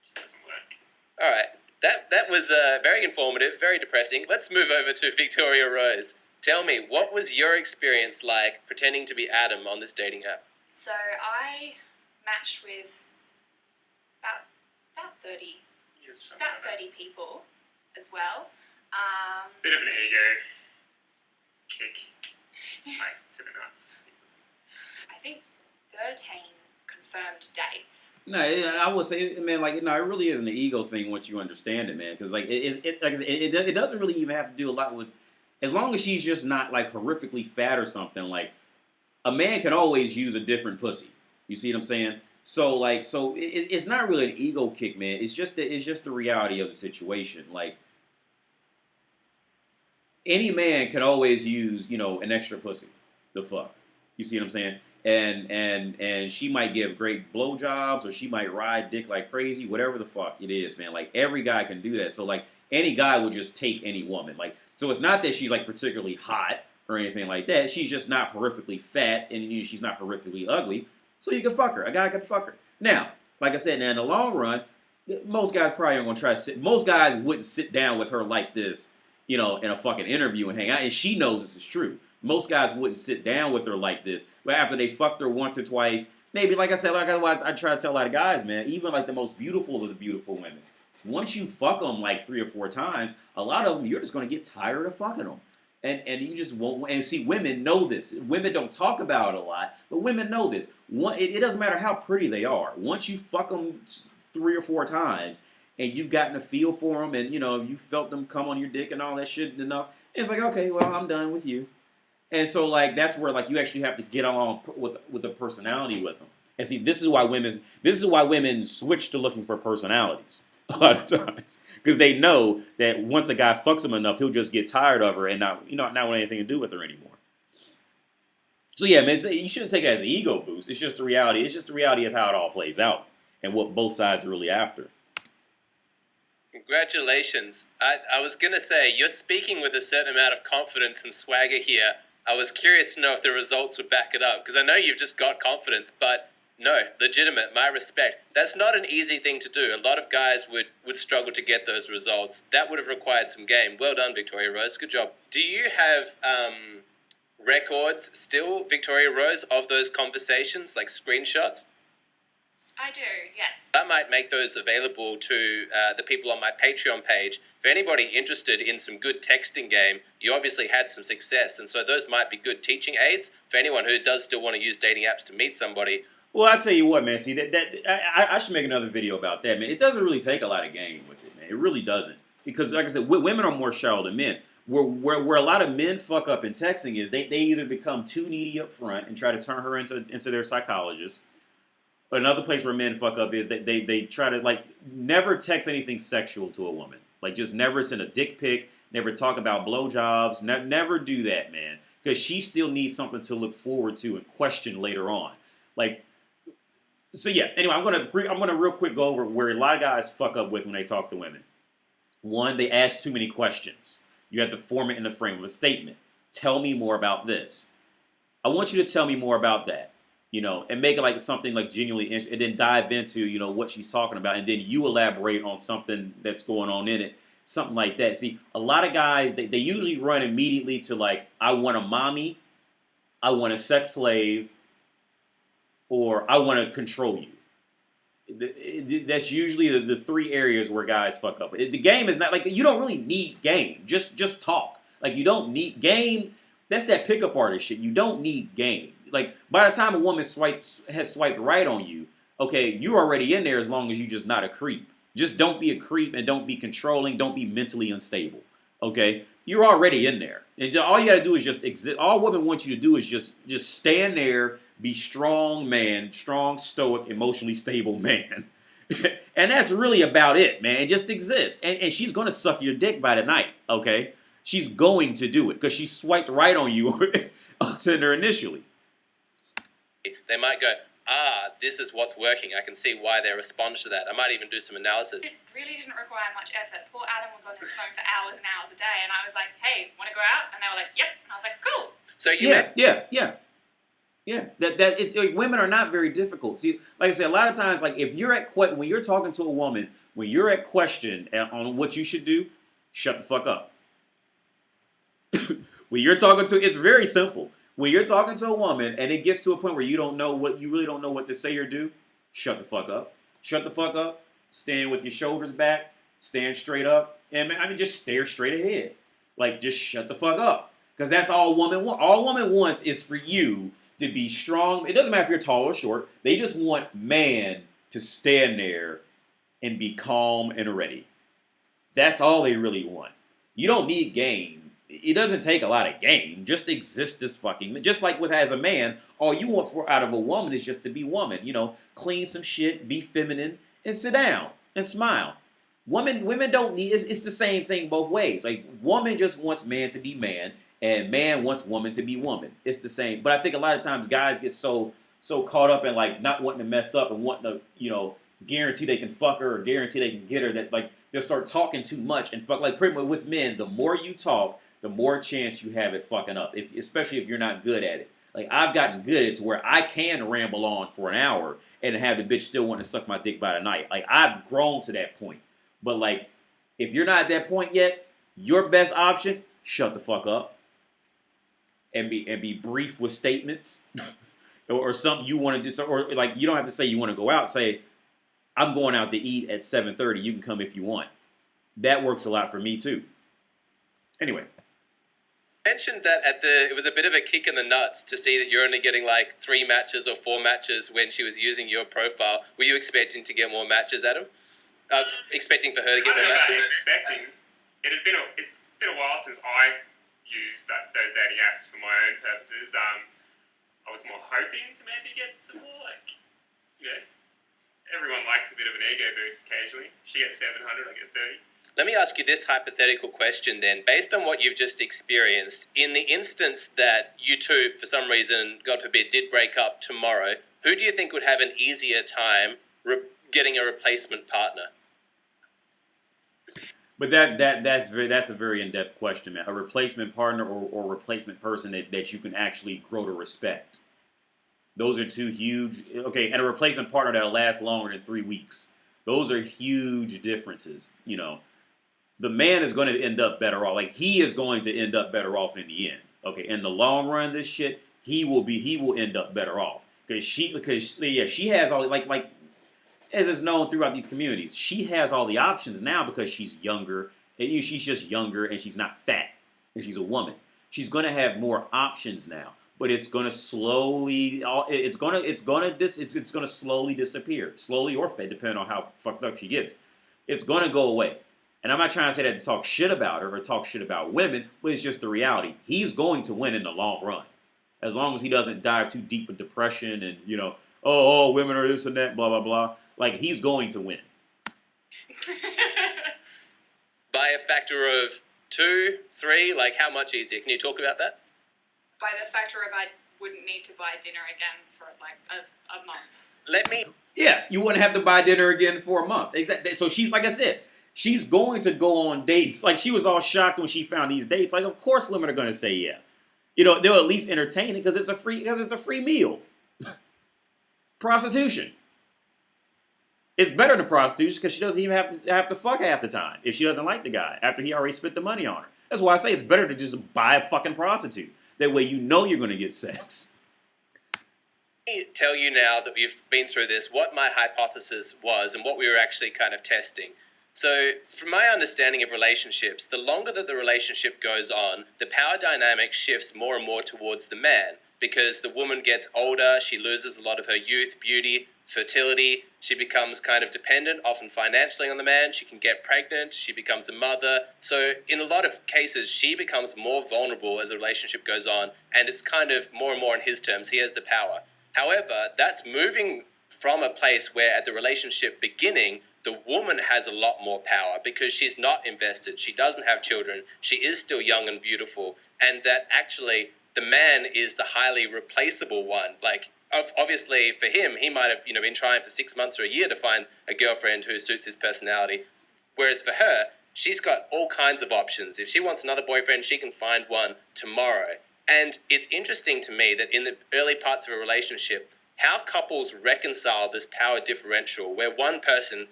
just doesn't work. All right, that was very informative, very depressing. Let's move over to Victoria Rose. Tell me, what was your experience like pretending to be Adam on this dating app? So I matched with about 30 Yeah, something about like that. 30 people as well. Bit of an ego kick, like to the nuts. I think 13 confirmed dates. No, I would say, man, like, no, it really isn't an ego thing once you understand it, man. Because, like, like I said, it doesn't really even have to do a lot with, as long as she's just not, like, horrifically fat or something, like, a man can always use a different pussy. You see what I'm saying? So, like, it's not really an ego kick, man. It's just the reality of the situation. Like, any man can always use, you know, an extra pussy. The fuck. You see what I'm saying? And she might give great blowjobs, or she might ride dick like crazy, whatever the fuck it is, man. Like, every guy can do that. So, like, any guy would just take any woman. Like, so it's not that she's, like, particularly hot or anything like that. She's just not horrifically fat, and you know, she's not horrifically ugly. So you can fuck her. A guy can fuck her. Now, like I said, now in the long run, most guys probably aren't gonna try to sit. Most guys wouldn't sit down with her like this, you know, in a fucking interview and hang out. And she knows this is true. Most guys wouldn't sit down with her like this. But after they fucked her once or twice, maybe, like I said, like I try to tell a lot of guys, man, even like the most beautiful of the beautiful women, once you fuck them like 3 or 4 times, a lot of them, you're just going to get tired of fucking them. And you just won't. And see, women know this. Women don't talk about it a lot, but women know this. It doesn't matter how pretty they are. Once you fuck them 3 or 4 times, and you've gotten a feel for them, and you know you felt them come on your dick and all that shit enough, it's like, okay, well, I'm done with you. And so, like, that's where, like, you actually have to get along with a personality with them. And see, this is why women switch to looking for personalities a lot of times, because they know that once a guy fucks him enough, he'll just get tired of her and not want anything to do with her anymore. So yeah, man, you shouldn't take it as an ego boost. It's just the reality. It's just the reality of how it all plays out and what both sides are really after. Congratulations. I was going to say, you're speaking with a certain amount of confidence and swagger here. I was curious to know if the results would back it up, because I know you've just got confidence, but no, legitimate, my respect. That's not an easy thing to do. A lot of guys would struggle to get those results. That would have required some game. Well done, Victoria Rose. Good job. Do you have records still, Victoria Rose, of those conversations, like screenshots? I do, yes. I might make those available to the people on my Patreon page. For anybody interested in some good texting game, you obviously had some success, and so those might be good teaching aids for anyone who does still want to use dating apps to meet somebody. Well, I tell you what, man. See, I should make another video about that, man. It doesn't really take a lot of game with it, man. It really doesn't, because, like I said, women are more shallow than men. Where a lot of men fuck up in texting is they either become too needy up front and try to turn her into their psychologist. But another place where men fuck up is that they try to, like, never text anything sexual to a woman. Like, just never send a dick pic, never talk about blowjobs, never do that, man. Because she still needs something to look forward to and question later on. Like, so yeah, anyway, I'm gonna real quick go over where a lot of guys fuck up with when they talk to women. One, they ask too many questions. You have to form it in the frame of a statement. Tell me more about this. I want you to tell me more about that. You know, and make it like something like genuinely interesting, and then dive into, you know, what she's talking about, and then you elaborate on something that's going on in it, something like that. See, a lot of guys, they usually run immediately to, like, I want a mommy, I want a sex slave, or I want to control you. That's usually the 3 areas where guys fuck up. The game is not, like, you don't really need game. Just talk. Like, you don't need game. That's that pickup artist shit. You don't need game. Like, by the time a woman has swiped right on you, okay, you're already in there as long as you're just not a creep. Just don't be a creep, and don't be controlling. Don't be mentally unstable, okay? You're already in there. And all you got to do is just exist. All women want you to do is just stand there, be strong man, strong, stoic, emotionally stable man. And that's really about it, man. Just exist. And she's going to suck your dick by the night, okay? She's going to do it because she swiped right on you on Tinder initially. They might go, this is what's working. I can see why they respond to that. I might even do some analysis. It really didn't require much effort. Poor Adam was on his phone for hours and hours a day, and I was like, hey, want to go out? And they were like, yep. And I was like, cool. So you Yeah. That it's women are not very difficult. See, like I said, a lot of times, like if you're at when you're talking to a woman, when you're at question on what you should do, shut the fuck up. When you're talking to, it's very simple. When you're talking to a woman and it gets to a point where you really don't know what to say or do, shut the fuck up. Shut the fuck up. Stand with your shoulders back. Stand straight up. And just stare straight ahead. Like, just shut the fuck up. Because that's all woman wants. All woman wants is for you to be strong. It doesn't matter if you're tall or short. They just want man to stand there and be calm and ready. That's all they really want. You don't need game. It doesn't take a lot of game. Just exist as fucking. Just like as a man, all you want out of a woman is just to be woman. Clean some shit, be feminine, and sit down and smile. Women don't need. It's the same thing both ways. Like woman just wants man to be man, and man wants woman to be woman. It's the same. But I think a lot of times guys get so caught up in like not wanting to mess up and wanting to guarantee they can fuck her or guarantee they can get her that like they'll start talking too much and fuck. Like pretty much with men, the more you talk, the more chance you have it fucking up, especially if you're not good at it. Like, I've gotten good at it to where I can ramble on for an hour and have the bitch still want to suck my dick by the night. Like, I've grown to that point. But, like, if you're not at that point yet, your best option, shut the fuck up and be brief with statements or something you want to do. Or, like, you don't have to say you want to go out. Say, I'm going out to eat at 7:30. You can come if you want. That works a lot for me, too. Anyway. Mentioned that it was a bit of a kick in the nuts to see that you're only getting like 3 matches or 4 matches when she was using your profile. Were you expecting to get more matches, Adam? Expecting for her to get more matches? Expecting. It's been a while since I used those dating apps for my own purposes. I was more hoping to maybe get some more, everyone likes a bit of an ego boost occasionally. She gets 700, I get 30. Let me ask you this hypothetical question then. Based on what you've just experienced, in the instance that you two, for some reason, God forbid, did break up tomorrow, who do you think would have an easier time getting a replacement partner? But that's a very in-depth question, man. A replacement partner or replacement person that you can actually grow to respect. Those are two huge... Okay, and a replacement partner that'll last longer than 3 weeks. Those are huge differences, The man is going to end up better off. Like, he is going to end up better off in the end. Okay, in the long run, this shit, he will end up better off. Because she has all, like, as is known throughout these communities, she has all the options now because she's younger. And she's just younger and she's not fat. And she's a woman. She's going to have more options now. But it's going to slowly, it's going to slowly disappear. Slowly or fade, depending on how fucked up she gets. It's going to go away. And I'm not trying to say that to talk shit about her or talk shit about women, but it's just the reality. He's going to win in the long run. As long as he doesn't dive too deep in depression and, women are this and that, blah, blah, blah. Like, he's going to win. By a factor of 2, 3, like how much easier? Can you talk about that? By the factor of I wouldn't need to buy dinner again for like a month. Yeah, you wouldn't have to buy dinner again for a month. Exactly. So she's, like I said, she's going to go on dates. Like, she was all shocked when she found these dates. Like, of course women are going to say yeah. They'll at least entertain it because it's a free meal. Prostitution. It's better than prostitution because she doesn't even have to fuck half the time if she doesn't like the guy after he already spent the money on her. That's why I say it's better to just buy a fucking prostitute. That way you're going to get sex. Let me tell you now that we've been through this, what my hypothesis was and what we were actually kind of testing. So, from my understanding of relationships, the longer that the relationship goes on, the power dynamic shifts more and more towards the man. Because the woman gets older, she loses a lot of her youth, beauty, fertility. She becomes kind of dependent, often financially, on the man. She can get pregnant. She becomes a mother. So in a lot of cases, she becomes more vulnerable as the relationship goes on. And it's kind of more and more in his terms. He has the power. However, that's moving from a place where at the relationship beginning, the woman has a lot more power because she's not invested. She doesn't have children. She is still young and beautiful. And that actually the man is the highly replaceable one. Like, obviously for him, he might have been trying for 6 months or a year to find a girlfriend who suits his personality, whereas for her, she's got all kinds of options. If she wants another boyfriend, she can find one tomorrow. And it's interesting to me that in the early parts of a relationship, how couples reconcile this power differential where one person,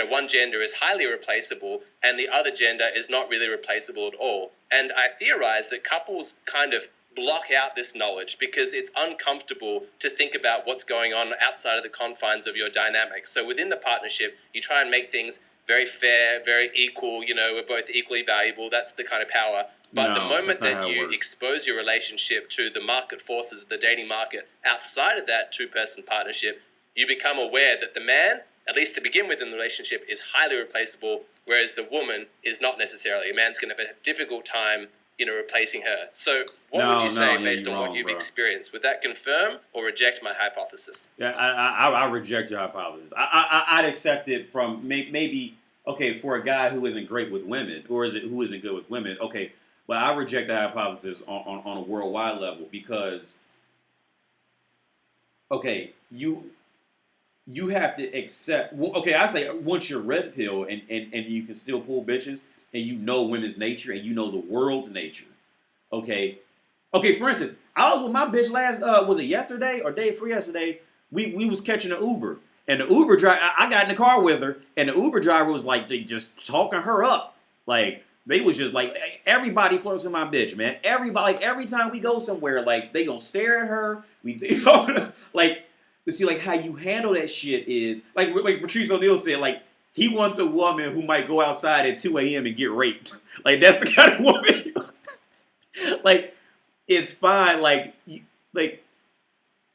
one gender is highly replaceable and the other gender is not really replaceable at all. And I theorize that couples kind of block out this knowledge because it's uncomfortable to think about what's going on outside of the confines of your dynamic. So within the partnership, you try and make things very fair, very equal, we're both equally valuable. That's the kind of power. But the moment that you expose your relationship to the market forces of the dating market outside of that two-person partnership, you become aware that the man, at least to begin with in the relationship, is highly replaceable, whereas the woman is not necessarily. A man's going to have a difficult time, replacing her. So what would you say based on what you've experienced? Would that confirm or reject my hypothesis? Yeah, I reject your hypothesis. I'd accept it from maybe, okay, for a guy who isn't great with women, who isn't good with women, okay, but I reject the hypothesis on a worldwide level because, okay, you have to accept, okay, I say once you're red pill and you can still pull bitches and you know women's nature and you know the world's nature, okay, for instance, I was with my bitch last, was it yesterday or day before yesterday? We was catching an Uber and the Uber driver, I got in the car with her and the Uber driver was like just talking her up, like, they was just like, everybody flirts with my bitch, man. Everybody, like, every time we go somewhere, like, they gonna stare at her. Like, to see, like, how you handle that shit is, like Patrice O'Neal said, like, he wants a woman who might go outside at 2 a.m. and get raped. Like, that's the kind of woman. Like, it's fine. Like,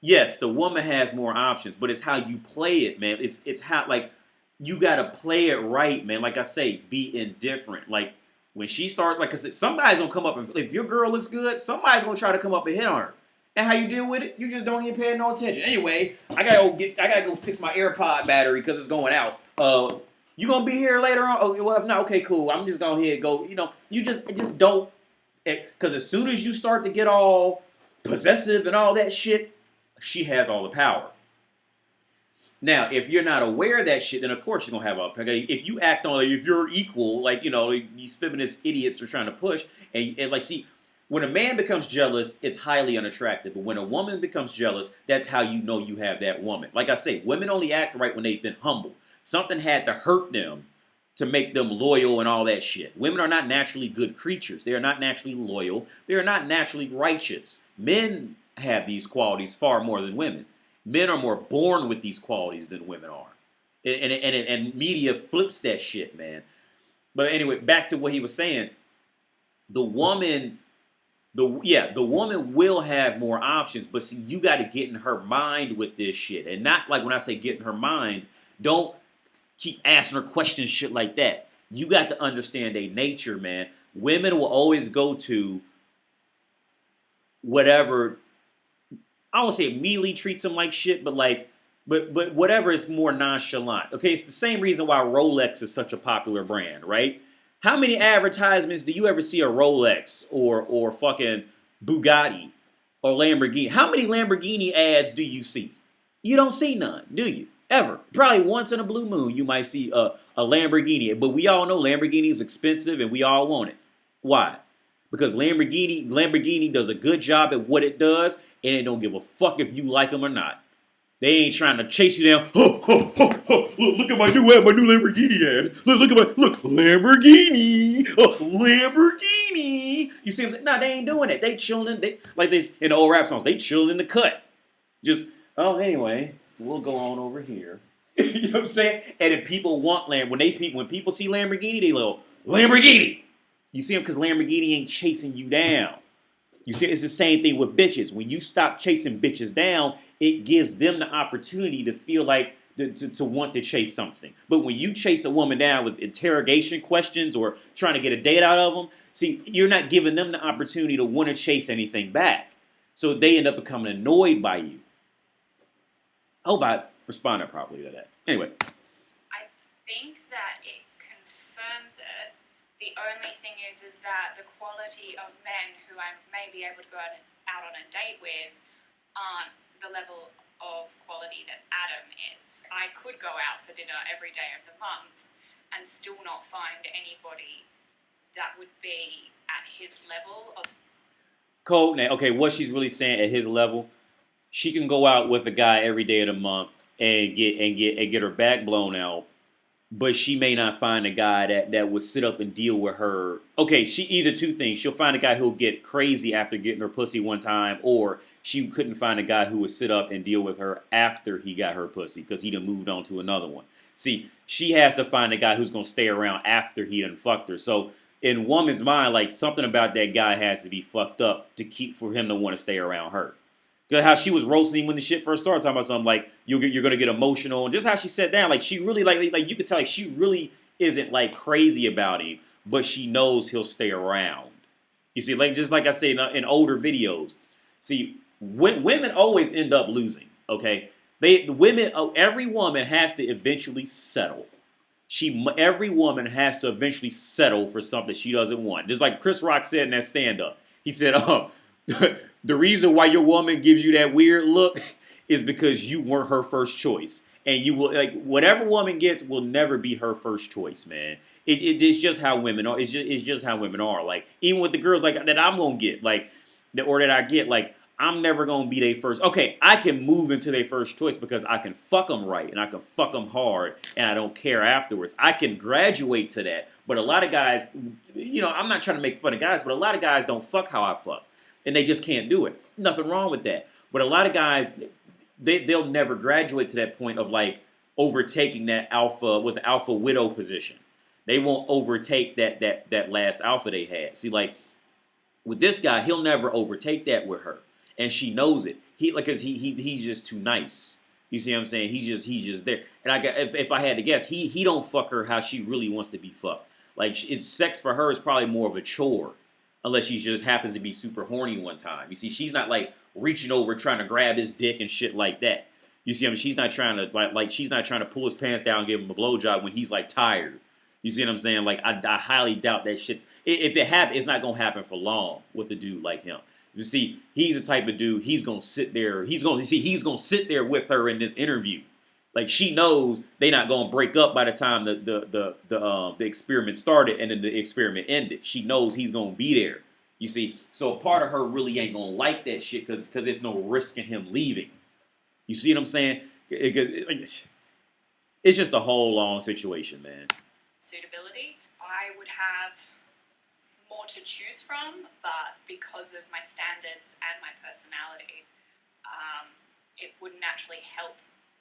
yes, the woman has more options, but it's how you play it, man. It's how, like, you gotta play it right, man. Like I say, be indifferent. Like, when she starts, like, cause somebody's gonna come up and if your girl looks good, somebody's gonna try to come up and hit on her. And how you deal with it? You just don't even pay no attention. Anyway, I gotta go fix my AirPod battery because it's going out. You gonna be here later on? Oh, well, if not, okay, cool. I'm just gonna go. You just don't. Because as soon as you start to get all possessive and all that shit, she has all the power. Now, if you're not aware of that shit, then of course you're gonna have if you act on, like, if you're equal, like, these feminist idiots are trying to push, and like, see, when a man becomes jealous, it's highly unattractive. But when a woman becomes jealous, that's how you know you have that woman. Like I say, women only act right when they've been humble. Something had to hurt them to make them loyal and all that shit. Women are not naturally good creatures. They are not naturally loyal. They are not naturally righteous. Men have these qualities far more than women. Men are more born with these qualities than women are. And media flips that shit, man. But anyway, back to what he was saying. The woman will have more options, but see, you got to get in her mind with this shit. And not like when I say get in her mind, don't keep asking her questions, shit like that. You got to understand their nature, man. Women will always go to whatever, I won't say immediately treats them like shit, but whatever is more nonchalant. Okay, it's the same reason why Rolex is such a popular brand, right? How many advertisements do you ever see a Rolex or fucking Bugatti or Lamborghini? How many Lamborghini ads do you see? You don't see none, do you? Ever. Probably once in a blue moon you might see a Lamborghini. But we all know Lamborghini is expensive and we all want it. Why? Because Lamborghini does a good job at what it does and it don't give a fuck if you like them or not. They ain't trying to chase you down. Look at my new Lamborghini ad. Look Lamborghini. Lamborghini. You see what I'm saying? Nah, they ain't doing it. They chilling. Like this in the old rap songs. They chilling in the cut. Just, anyway, we'll go on over here. You know what I'm saying? And if people want when people see Lamborghini, they go, Lamborghini. You see them because Lamborghini ain't chasing you down. You see, it's the same thing with bitches. When you stop chasing bitches down, it gives them the opportunity to feel like to want to chase something. But when you chase a woman down with interrogation questions or trying to get a date out of them, see, you're not giving them the opportunity to want to chase anything back. So they end up becoming annoyed by you. I hope I responded properly to that. Anyway. I think that it confirms it. The only thing is that the quality of men who I may be able to go out on a date with aren't the level of quality that Adam is. I could go out for dinner every day of the month and still not find anybody that would be at his level of. Cole, now, okay, what she's really saying at his level, she can go out with a guy every day of the month and get her back blown out, but she may not find a guy that would sit up and deal with her. Okay, she either two things. She'll find a guy who'll get crazy after getting her pussy one time, or she couldn't find a guy who would sit up and deal with her after he got her pussy because he done moved on to another one. See, she has to find a guy who's going to stay around after he done fucked her. So in woman's mind, like, something about that guy has to be fucked up to keep for him to want to stay around her. How she was roasting him when the shit first started, talking about something like you're gonna get emotional, and just how she sat down, like she really like you could tell like she really isn't like crazy about him, but she knows he'll stay around. You see, like just like I say in older videos, see, women always end up losing. Okay, every woman has to eventually settle. Every woman has to eventually settle for something she doesn't want. Just like Chris Rock said in that stand-up, he said, the reason why your woman gives you that weird look is because you weren't her first choice. And you will, like, whatever woman gets will never be her first choice, man. It's just how women are. It's just how women are. Like, even with the girls like that I'm going to get, like, or that I get, like, I'm never going to be their first. Okay, I can move into their first choice because I can fuck them right and I can fuck them hard and I don't care afterwards. I can graduate to that. But a lot of guys, you know, I'm not trying to make fun of guys, but a lot of guys don't fuck how I fuck. And they just can't do it. Nothing wrong with that. But a lot of guys, they'll never graduate to that point of like overtaking that alpha widow position. They won't overtake that last alpha they had. See, like with this guy, he'll never overtake that with her, and she knows it. Cause he's just too nice. You see what I'm saying? He's just there. And if I had to guess, he don't fuck her how she really wants to be fucked. Like sex for her is probably more of a chore. Unless she just happens to be super horny one time. You see, she's not like reaching over trying to grab his dick and shit like that. You see, I mean, she's not trying to like she's not trying to pull his pants down and give him a blowjob when he's like tired. You see what I'm saying? Like I highly doubt that shit. If it happens, it's not gonna happen for long with a dude like him. You see, he's the type of dude he's gonna sit there. He's gonna sit there with her in this interview. Like she knows they're not gonna break up by the time the experiment started and then the experiment ended. She knows he's gonna be there. You see, so a part of her really ain't gonna like that shit because there's no risk in him leaving. You see what I'm saying? It's just a whole long situation, man. Suitability, I would have more to choose from, but because of my standards and my personality, it wouldn't actually help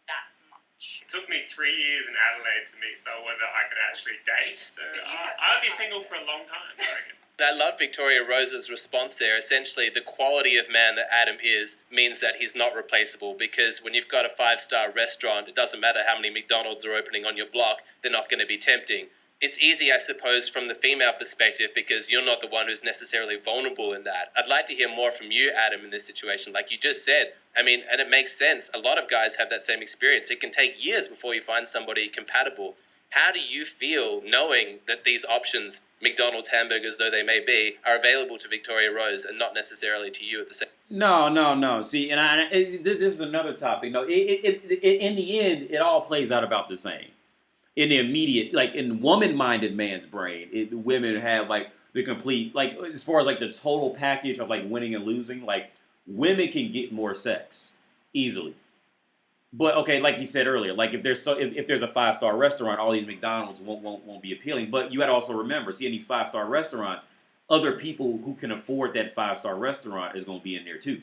that much. It took me 3 years in Adelaide to meet someone that I could actually date. So I would be single for a long time, I reckon. I love Victoria Rose's response there. Essentially, the quality of man that Adam is means that he's not replaceable, because when you've got a 5-star restaurant, it doesn't matter how many McDonald's are opening on your block, they're not going to be tempting. It's easy, I suppose, from the female perspective, because you're not the one who's necessarily vulnerable in that. I'd like to hear more from you, Adam, in this situation. Like you just said, I mean, and it makes sense. A lot of guys have that same experience. It can take years before you find somebody compatible. How do you feel knowing that these options, McDonald's hamburgers though they may be, are available to Victoria Rose and not necessarily to you at the same time? No. See, and this is another topic. No, in the end, it all plays out about the same. In the immediate, like in woman-minded man's brain, women have like the complete, like as far as like the total package of like winning and losing, like women can get more sex easily. But okay, like he said earlier, like if there's a 5-star restaurant, all these McDonald's won't be appealing. But you got to also remember, see, in these 5-star restaurants, other people who can afford that 5-star restaurant is going to be in there too.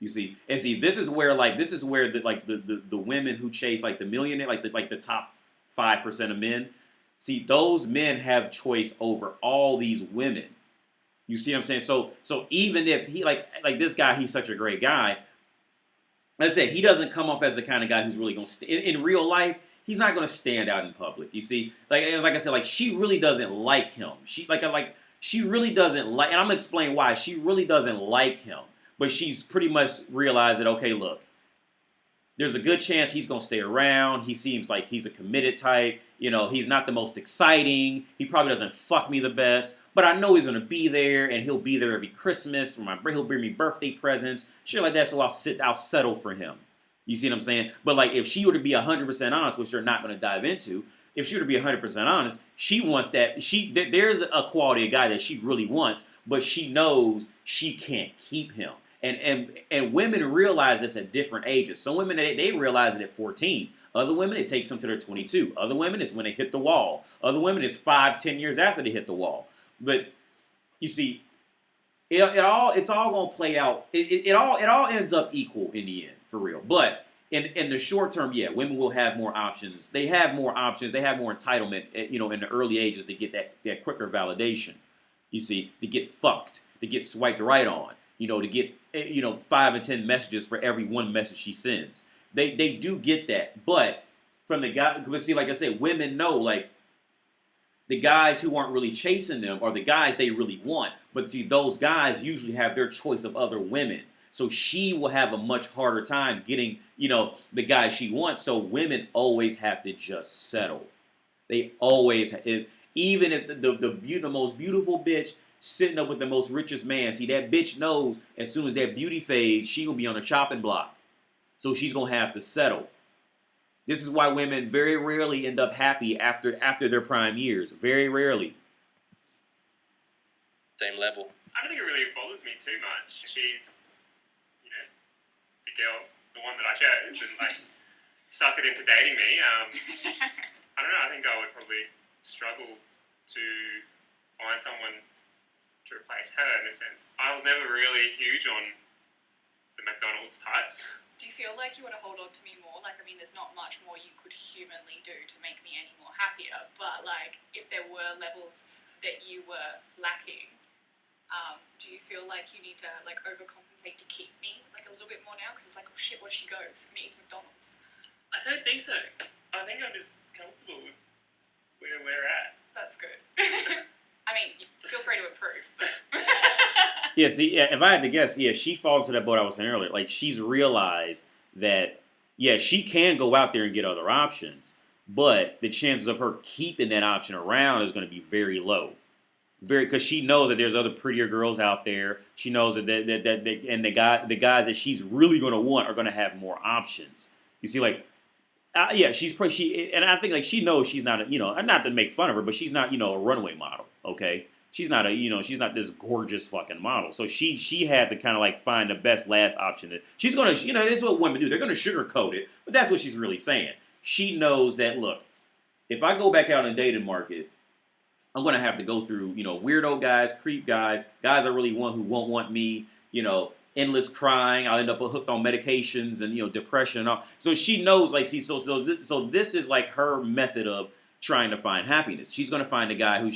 You see, and see, this is where the women who chase like the millionaire, like the top 5% of men, see, those men have choice over all these women. You see what I'm saying? So even if he like this guy, he's such a great guy. Let's say he doesn't come off as the kind of guy who's really going to in real life. He's not going to stand out in public. You see, like I said, like she really doesn't like him. She really doesn't like, and I'm gonna explain why. She really doesn't like him, but she's pretty much realized that, okay, look, there's a good chance he's going to stay around. He seems like he's a committed type. You know, he's not the most exciting. He probably doesn't fuck me the best. But I know he's going to be there, and he'll be there every Christmas. He'll bring me birthday presents, shit like that, so I'll settle for him. You see what I'm saying? But like, if she were to be 100% honest, which you're not going to dive into, if she were to be 100% honest, she wants that. There's a quality of guy that she really wants, but she knows she can't keep him. And women realize this at different ages. Some women they realize it at 14. Other women it takes them to their 22. Other women it's when they hit the wall. Other women it's 5, 10 years after they hit the wall. But you see, it's all gonna play out. It all ends up equal in the end, for real. But in the short term, yeah, women will have more options. They have more options. They have more entitlement, in the early ages to get that quicker validation. You see, to get fucked, to get swiped right on, to get 5 or 10 messages for every one message she sends. They do get that, but from the guy, but see, like I said, women know like the guys who aren't really chasing them are the guys they really want. But see, those guys usually have their choice of other women. So she will have a much harder time getting, the guy she wants. So women always have to just settle. They always, even if the most beautiful bitch sitting up with the most richest man, see, that bitch knows as soon as that beauty fades, she gonna be on a chopping block. So she's gonna have to settle. This is why women very rarely end up happy after their prime years. Very rarely. Same level. I don't think it really bothers me too much. She's, the girl, the one that I chose, and like sucked it into dating me. I don't know. I think I would probably struggle to find someone to replace her in a sense. I was never really huge on the McDonald's types. Do you feel like you want to hold on to me more? Like, I mean, there's not much more you could humanly do to make me any more happier. But, like, if there were levels that you were lacking, do you feel like you need to, like, overcompensate to keep me, like, a little bit more now? Because it's like, oh, shit, what if she goes and eats McDonald's? I don't think so. I think I'm just comfortable with where we're at. That's good. I mean, feel free to improve. But Yeah, see, yeah, if I had to guess, yeah, she falls to that boat I was saying earlier. Like, she's realized that, yeah, she can go out there and get other options, but the chances of her keeping that option around is going to be very low. Because she knows that there's other prettier girls out there. She knows that and the guys that she's really going to want are going to have more options. You see, like, yeah, and I think like she knows she's not, not to make fun of her, but she's not, a runway model. Okay, she's not she's not this gorgeous fucking model. So she had to kind of like find the best last option. She's gonna, this is what women do. They're gonna sugarcoat it, but that's what she's really saying. She knows that, look, if I go back out in the dating market, I'm gonna have to go through, weirdo guys, creep guys I really want who won't want me, endless crying. I'll end up hooked on medications and depression and all. So she knows, like, see, so this is like her method of trying to find happiness. She's gonna find a guy who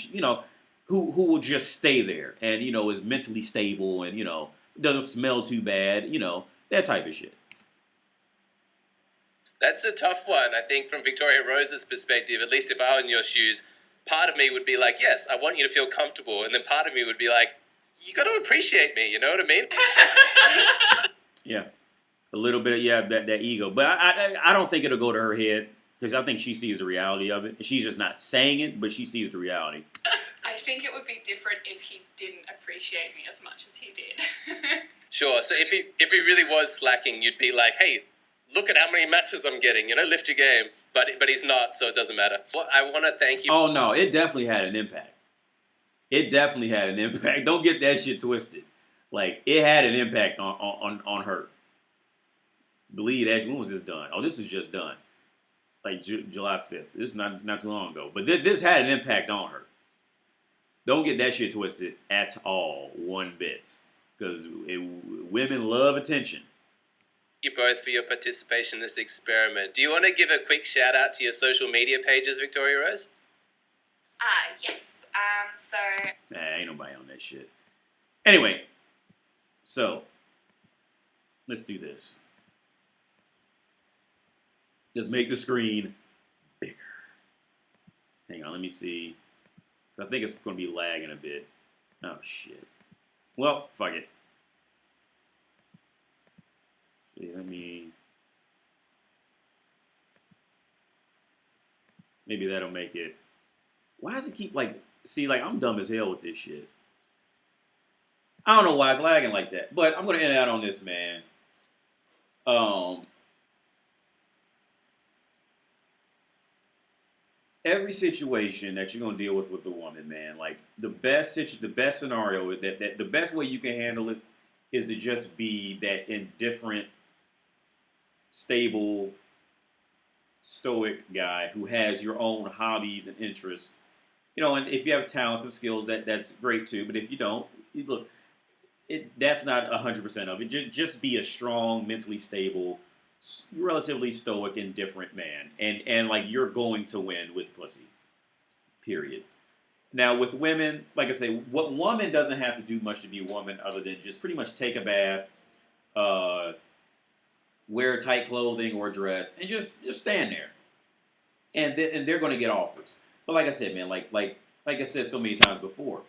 who will just stay there and is mentally stable and doesn't smell too bad, that type of shit. That's a tough one. I think from Victoria Rose's perspective, at least if I were in your shoes, part of me would be like, yes, I want you to feel comfortable. And then part of me would be like, you got to appreciate me. You know what I mean? Yeah. A little bit of, that ego. But I don't think it'll go to her head because I think she sees the reality of it. She's just not saying it, but she sees the reality. I think it would be different if he didn't appreciate me as much as he did. Sure. So if he really was slacking, you'd be like, hey, look at how many matches I'm getting, lift your game. But he's not, so it doesn't matter. Well, I want to thank you. Oh, no, it definitely had an impact. It definitely had an impact. Don't get that shit twisted. Like, it had an impact on her. Believe that. When was this done? Oh, this was just done. Like July 5th. This is not too long ago. But this had an impact on her. Don't get that shit twisted at all, one bit. Because women love attention. You both for your participation in this experiment. Do you want to give a quick shout out to your social media pages, Victoria Rose? Yes. So. Nah, ain't nobody on that shit. Anyway, so let's do this. Let's make the screen bigger. Hang on, let me see. I think it's going to be lagging a bit. Oh, shit. Well, fuck it. Maybe that'll make it. Why does it keep, like, see, like, I'm dumb as hell with this shit. I don't know why it's lagging like that, but I'm going to end out on this, man. every situation that you're gonna deal with a woman, man, like the best scenario that the best way you can handle it is to just be that indifferent, stable, stoic guy who has your own hobbies and interests. You know, and if you have talents and skills, that's great too. But if you don't, look, that's not 100% of it. Just be a strong, mentally stable, relatively stoic, indifferent man, and like you're going to win with pussy. Period. Now with women, like I say, what woman doesn't have to do much to be a woman other than just pretty much take a bath, uh, wear tight clothing or dress, and just stand there, and they're going to get offers. But like I said, man, like I said so many times before,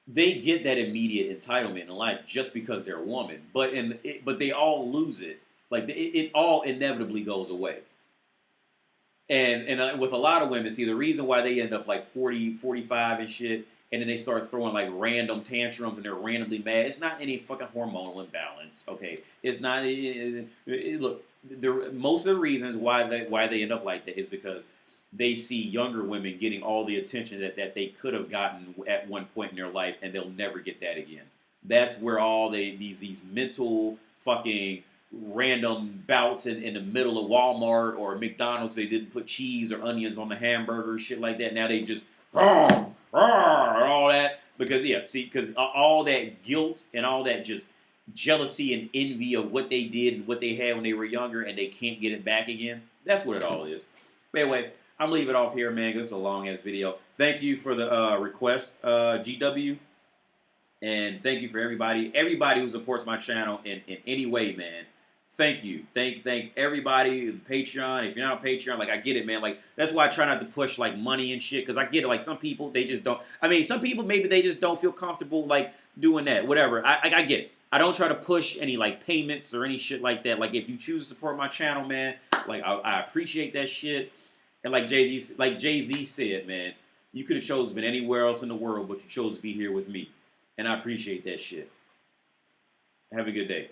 they get that immediate entitlement in life just because they're a woman. But they all lose it. Like it all inevitably goes away. And with a lot of women, see the reason why they end up like 40, 45 and shit, and then they start throwing like random tantrums and they're randomly mad. It's not any fucking hormonal imbalance, okay? It's not. Look, most of the reasons why they end up like that is because they see younger women getting all the attention that they could have gotten at one point in their life, and they'll never get that again. That's where all these mental fucking random bouts in the middle of Walmart or McDonald's. They didn't put cheese or onions on the hamburger, shit like that. Now they just and all that because all that guilt and all that just jealousy and envy of what they did and what they had when they were younger, and they can't get it back again. That's what it all is. But anyway, I'm leaving it off here, man, because it's a long-ass video. Thank you for the request, GW. And thank you for everybody who supports my channel in any way, man. Thank you. Thank everybody. Patreon. If you're not on Patreon, like, I get it, man. Like, that's why I try not to push, like, money and shit, because I get it. Like, some people, they just don't. I mean, some people, maybe they just don't feel comfortable, like, doing that. Whatever. I get it. I don't try to push any, like, payments or any shit like that. Like, if you choose to support my channel, man, like, I appreciate that shit. And like Jay-Z said, man, you could have chosen been anywhere else in the world, but you chose to be here with me. And I appreciate that shit. Have a good day.